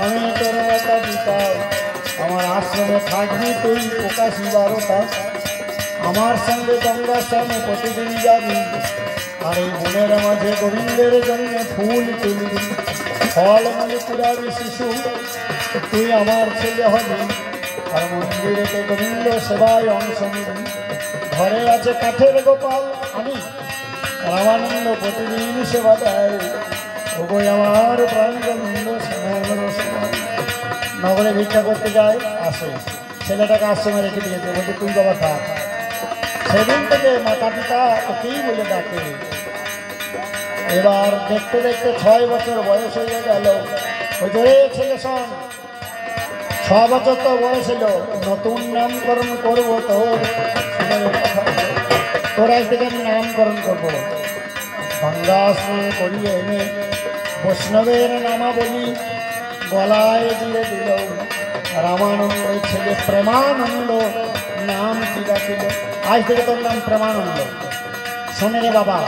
আমি তোর মাতা পিতা। আমার আশ্রমে থাকবি তুই ৮৫-১২টা। আমার সঙ্গে গঙ্গার সামনে প্রতিদিন যাবি। আর এই মনের মাঝে গোবিন্দের জন্য ফুল তুলবি, ফল মনে পুরাবি শিশু, তুই আমার ছেলে হবি। আর মন্দিরেতে গোবিন্দ সেবায় অংশ নিবি। ঘরে আছে কাঠের গোপাল আমি, রামানন্দ প্রতিদিন সেবা দেয়। ওগোই আমার প্রাণ গোবিন্দ সময় নগরে ভিক্ষা করতে যায়, আসে ছেলেটাকে আশ্রমে রেখে দিয়েছে। বলছে তুই বাবা থাক। সেদিন থেকে মাতা পিতা ওকেই বলে ডাকে। এবার দেখতে দেখতে ৬ বছর বয়স হয়ে গেল। ওই ধরে ছেলে শোন, ৬ বছর তো বয়স হলো, নতুন নামকরণ করবো তোর। তোর আজ থেকে আমি নামকরণ করবো। গঙ্গা স্নান করিয়ে এনে বৈষ্ণবের নামাবলী গলায় দিয়ে দিল। রামানন্দের ছেলে প্রেমানন্দ নাম কি রাখিল। আজ থেকে তোর নাম প্রেমানন্দ। শোনে রে বাবা,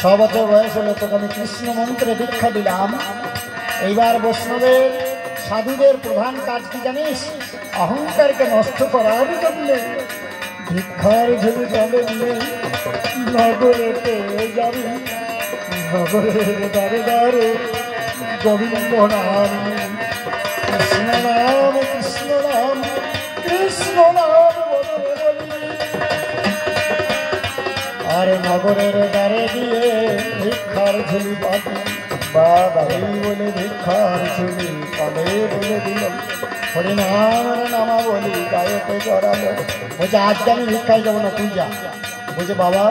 ৬ বছর বয়স হলো, তোকে আমি কৃষ্ণ মন্ত্রে দীক্ষা দিলাম। এইবার বৈষ্ণবের সাধুদের প্রধান কাজ কি জানিস? অহংকারকে নষ্ট করার জন্য ভিক্ষার ঝুলি জলে নিয়ে নগরেতে যাবি। নগরের দ্বারে দ্বারে গোবিন্দ নাম, কৃষ্ণ নাম, কৃষ্ণ নাম, কৃষ্ণ নাম বলে বলি। আর নগরের দ্বারে গিয়ে ভিক্ষার ঝুলি পাবি। বাবাই বলে ভিক্ষার ঝুলি পাবে বলে দিল। হরিনামের নামা বলি গায়েতে জড়ালো। বলছে আজকে আমি ভিক্ষায় যাবো না, তুই যা। বলছে বাবা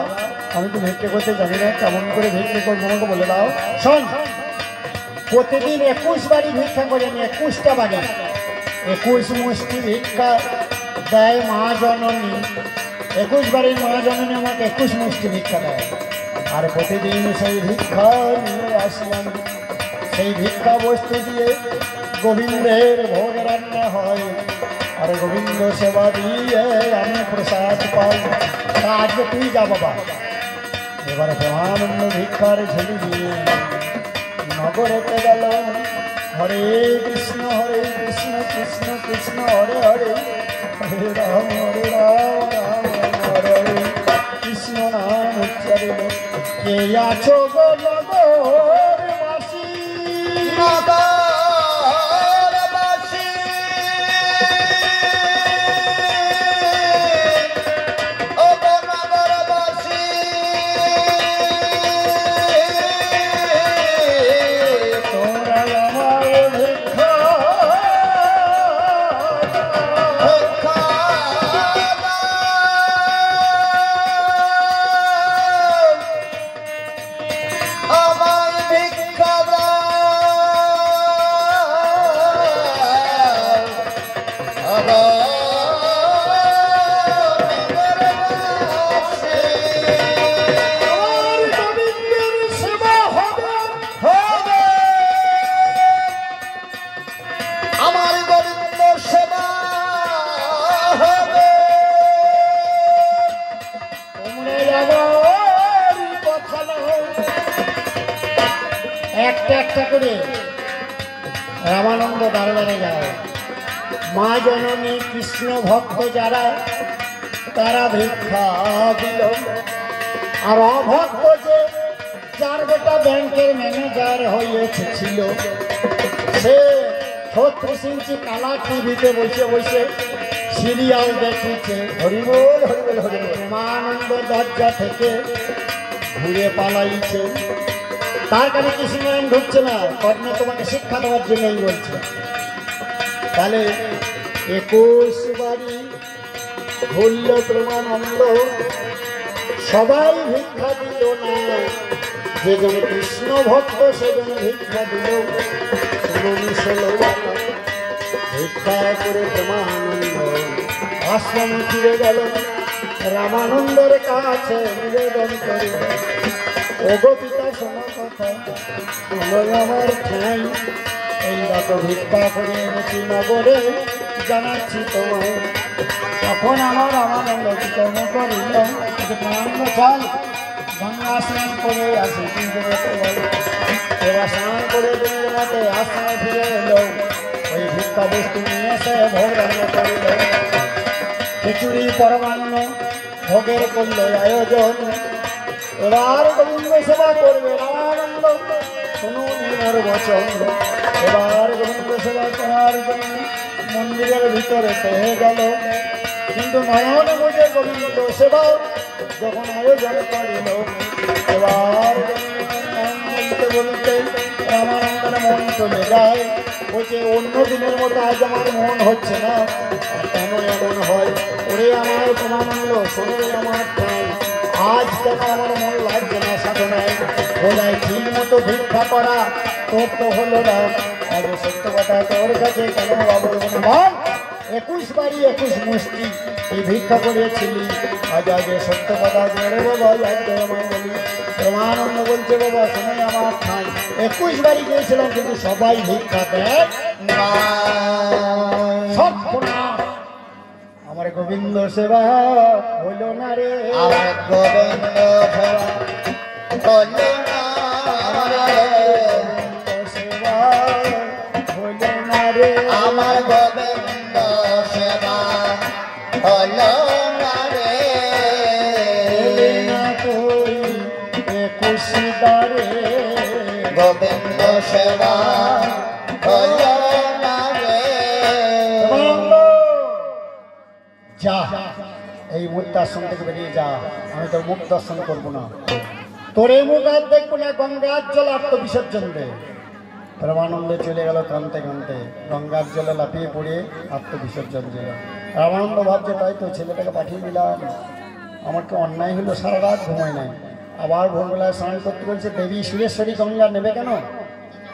আমি তো ভিক্ষে করতে জানি না, কেমন করে ভিক্ষে করবো আমাকে বলে দাও। শোন, প্রতিদিন ২১ বাড়ি ভিক্ষা করে আমি, ২১টা বাড়ি, ২১ মুষ্টি ভিক্ষা দেয় মা জননী। ২১ বাড়ির মা জননী আমাকে ২১ মুষ্টি ভিক্ষা দেয়। আর প্রতিদিন সেই ভিক্ষা নিয়ে আসি আমি। সেই ভিক্ষা বস্তু দিয়ে গোবিন্দের ভোগ রান্না হয়। আর গোবিন্দ সেবা দিয়ে আমি প্রসাদ পাই। আজকে তুই যা বাবা। এবারে প্রেমানন্দ ভিক্ষার ঝুলি নিয়ে নগরেতে গেল। হরে কৃষ্ণ কৃষ্ণ কৃষ্ণ হরে হরে, হরে রাম রাম হরে হরে, কৃষ্ণ নাম উচ্চারিল। কে আছো গো নগরবাসী, নগরবাসী, ও গো নগরবাসী, তোমরা আমার ভিক্ষা ভিক্ষা আমায় ভিক্ষা দাও। আমার গোবিন্দের সেবা হবে। আমার গোবিন্দ সেবা হবে। তোমরা আমার কথা নাও। একটা একটা করে রামানন্দ দ্বারে দ্বারে যায়। মা জননী কৃষ্ণ ভক্ত যারা, তারা ভিক্ষা দিল। আর অভক্ত যে, যার বেটা ব্যাংকের ম্যানেজার হয়েছে ছিল, সে ৩৬ ইঞ্চি কালা টিভিতে বসে বসে সিরিয়াল দেখিছে। হরিবোল হরিবোল হরিবোল। প্রেমানন্দ দরজা থেকে ঘুরে পালাইছে। তার কাছে কৃষ্ণনারায়ণ ঢুকছে না, কর্ণে তোমাকে শিক্ষা দেওয়ার জন্যই বলছে। তাহলে 21 বাড়ি ঘুরল প্রেমানন্দ, সবাই ভিক্ষা দিল না, যেজন কৃষ্ণ ভক্ত সেজন ভিক্ষা দিল। ভিক্ষা করে প্রেমানন্দ আশ্রমে ফিরে গেল, রামানন্দের কাছে নিবেদন করিল, ওগো পিতা শোনো কথা, আমার ঠাই এই দেখো ভিক্ষা করে এনেছি নগরে, জানাচ্ছি তোমায়। তখন আমার রামানন্দ কর্ম করিল, প্রেমানন্দ চাল গঙ্গা স্নান করে আসি, এবার স্নান করে তুমি তোমাকে আশ্রমে ফিরে এলো, ওই ভিক্ষা বস্তু নিয়ে এসে ভোগ রান্না করিল। খিচুড়ি পরমান্ন ভোগের করল আয়োজন, এবার গোবিন্দ সেবা করবে রামানন্দ, শুনুন এর বচন। এবার গোবিন্দ সেবা করার জন্য মন্দিরের ভিতরে পেয়ে গেল, কিন্তু নয়ন বুঝে গোবিন্দ সেবা যখন আয়োজন করিল, এবার বলতে বলতে রামানন্দের মন চলে যায়, বলছে অন্য দিনের মতো আজ আমার মন হচ্ছে না, কেন এমন হয়? ওরে আমার প্রেমানন্দ শোনো আমার প্রাণ, আজ কেন আমার মন লাগছে না সাধনায়, বোধহয় ঠিক মতো ভিক্ষা করা তোর তো হলো না, আজ সত্য কথা তোর কাছে কেন বলবো না বল। 21 বাড়ি 21 মুষ্টি এই ভিক্ষা করিয়েছিলি, আজ আগে সত্য কথা জোরে বাবা আজকে আমায় বলি। প্রেমানন্দ বলছে বাবা শোনে আমার ঠাই, 21 বাড়ি গিয়েছিলাম কিন্তু সবাই ভিক্ষা দেয় না, আমার গোবিন্দ সেবা হইল না রে, আমার গোবিন্দ সেবা হইল না, আমার সেবা হইল না রে, আমার গোবিন্দ সেবা হইল না রে, না তুই 21 বারে গোবিন্দ সেবা হইল না রে। যা এই মুক্তাশ্রম থেকে বেরিয়ে যা, আমি তোর মুখ দর্শন করবো না, তোর এই মুখ আর দেখবো না, গঙ্গার জল আত্মবিসর্জন দে। রামানন্দে চলে গেল কানতে কানতে, গঙ্গার জলে লাফিয়ে পড়ে আত্মবিসর্জন দিল। রামানন্দ ভাবছে তাই তো ছেলেটাকে পাঠিয়ে দিলাম, আমার কি অন্যায় হলো, সারা রাত ঘুমায় নাই, আবার ভোরবেলায় স্নান করতে বলছে। দেবী সুরেশ্বরী গঙ্গা নেবে কেন,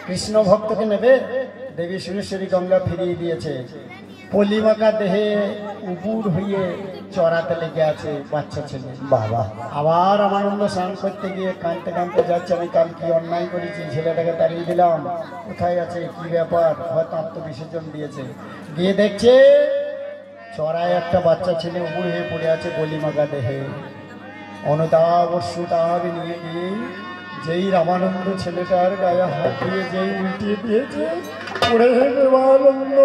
কৃষ্ণ ভক্তকে নেবে, দেবী সুরেশ্বরী গঙ্গা ফিরিয়ে দিয়েছে। পলিমাকা দেহে উপুর হয়ে চড়াতে লেগে আছে বাচ্চা ছেলে, বাবা। আবার রামানন্দ স্নান করতে গিয়ে কাঁদতে কাঁদতে যাচ্ছে, আমি কাল কি অন্যায় করেছি, ছেলেটাকে তাড়িয়ে দিলাম, কোথায় আছে, কি ব্যাপার, হয়তো আত্মবিসর্জন দিয়েছে। গিয়ে দেখছে চড়ায় একটা বাচ্চা ছেলে উপুর হয়ে পড়ে আছে পলিমাকা দেহে। অনুতাপ সুতাপ নিয়ে গিয়ে যেই রামানন্দ ছেলেটার গায়ে হাত দিয়ে যেই উল্টিয়ে দিয়েছে, পড়ে রামানন্দ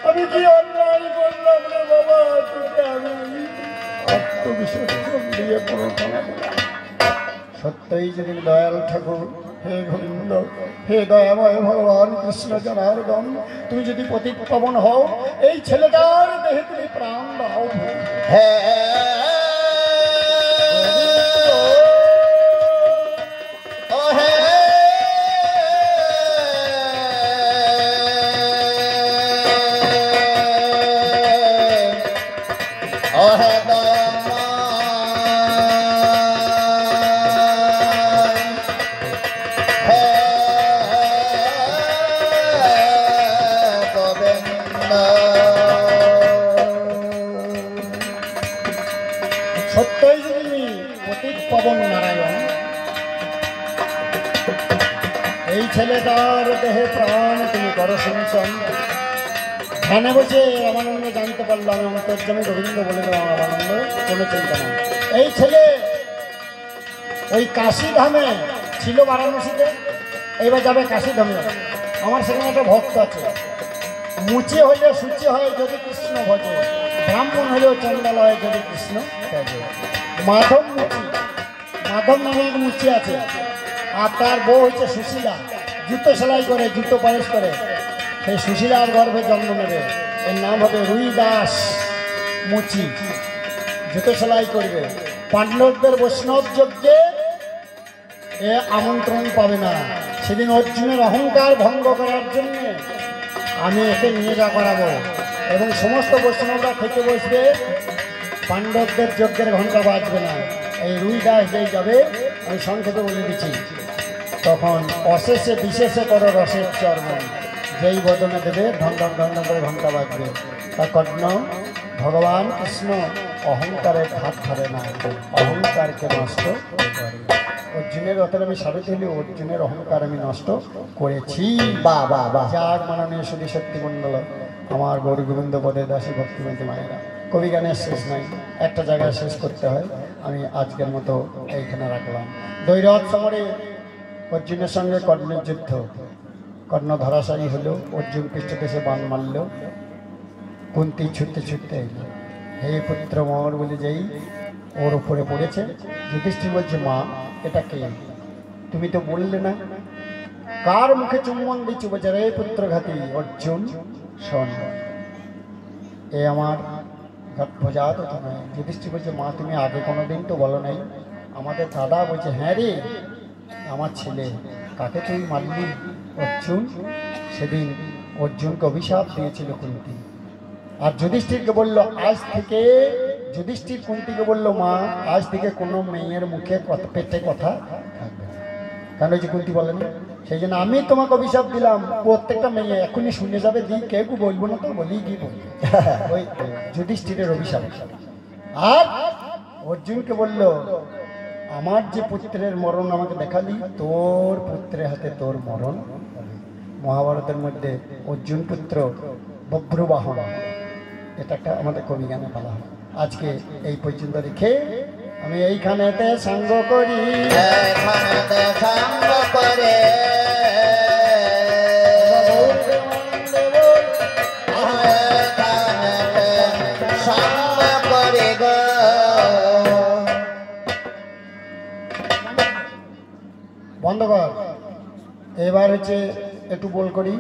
আমি কি অন্যায় করলাম রে বাবা, তোকে আমি আত্মবিসর্জন দিয়ে পড়তাম। সত্যই যদি দয়াল ঠাকুর, হে গোবিন্দ, হে দয়াময় ভগবান কৃষ্ণ জনার্দন, তুমি যদি পতিত পাবন হও, এই ছেলেটার দেহে তুমি প্রাণ দাও। সত্যই যদি পতিত পাবন নারায়ণ, এই ছেলেটার দেহে প্রাণ তুমি করো সিঞ্চন। ধ্যানে বসে রামানন্দ জানতে পারলাম, অন্তর্যামী গোবিন্দ বলে দেবো রামানন্দ কোনো চিন্তা নাই। এই ছেলে ওই কাশী ধামে ছিল বারাণসীতে, এইবার যাবে কাশী ধামে। আমার সেখানে একটা ভক্ত আছে, মুচি হইলে সূচি হয় যদি কৃষ্ণ ভজে, ব্রাহ্মণ হলেও চন্ডাল হয় যদি কৃষ্ণ ভজে। মাধব মুচি, মাধব নামে এক মুচি আছে, আর তার বউ হচ্ছে সুশীলা, জুতো সেলাই করে, জুতো পালিশ করে, সেই সুশীলার গর্ভে জন্ম নেবে। এর নাম হবে রুই দাস মুচি, জুতো সেলাই করবে। পাণ্ডবদের বৈষ্ণব যজ্ঞে এ আমন্ত্রণ পাবে না। সেদিন অর্জুনের অহংকার ভঙ্গ করার জন্য আমি একে নিয়ে যা করাবো এবং সমস্ত বৈষ্ণবরা খেতে বসবে, পাণ্ডবদের যজ্ঞের ঘণ্টা বাজবে না। এই রুই দাস যেই যাবে আমি সংক্ষেপে বলে দিচ্ছি, তখন অশেষে বিশেষে করো রসের চর্মন, যেই বদনে দেবে ঢং ঢং ঢং ঢং করে ঘণ্টা বাজবে। তা কর্ণ ভগবান কৃষ্ণ অহংকারের ধার ধরে না, অহংকারকে নষ্ট করে। অর্জুনের রথের আমি সাবিত হলে অর্জুনের অহংকার আমি নষ্ট করেছি। বাহ বাহ বাহ। যাক মাননীয় সুধী শক্তিমণ্ডল, আমার গৌর গোবিন্দ পদে দাসী ভক্তিমতী মায়েরা, কবি গানের শেষ নাই, একটা জায়গায় শেষ করতে হয়। আমি আজকের মতো এইখানে রাখলাম। দৈরথ সমরে অর্জুনের সঙ্গে কর্ণের যুদ্ধ, কর্ণ ধরাশায়ী হলো, অর্জুন পৃষ্ঠদেশে বাণ মারল, কুন্তি ছুটতে ছুটতে এলো, হে পুত্র মর বলে যেই ওর উপরে পড়েছে, যুধিষ্ঠির বলছে মা এটা কে, তুমি তো বললে না, কার মুখে চুম্বন দিচ্ছ, বলছে রে পুত্র ঘাতী অর্জুন শোন, এ আমার গর্ভজাত নয়। যুধিষ্ঠির বলছে মা তুমি আগে কোনোদিন তো বলো নাই। আমাদের দাদা বলছে হ্যাঁ রে আমার ছেলে, কাকে তুই মারলি? অর্জুন। সেদিন অর্জুনকে অভিশাপ দিয়েছিল কুন্তি, আর যুধিষ্ঠিরকে বলল আজ থেকে, যুধিষ্ঠির কুন্তিকে বলল মা আজ থেকে কোনো মেয়ের মুখে পেটে কথা থাকবে না। কারণ ওই যে কুন্তি বলেন, সেই জন্য আমি তোমাকে অভিশাপ দিলাম, প্রত্যেকটা মেয়ে এখনই শুনে যাবে, দিই কেউ বলবো না তো বলি কি বলবো। ওই যুধিষ্ঠিরের অভিশাপ। আর অর্জুনকে বলল আমার যে পুত্রের মরণ আমাকে দেখালি, তোর পুত্রের হাতে তোর মরণ হবে। মহাভারতের মধ্যে অর্জুন পুত্র বভ্রুবাহন, এটা একটা আমাদের কবি গানে বলা হয়। আজকে এই পর্যন্ত রেখে আমি এইখানেতে সঙ্গ করি, এইখানেতে সঙ্গ করে সঙ্গ করে গো। বন্ধ কর। এবার হচ্ছে একটু বল করি।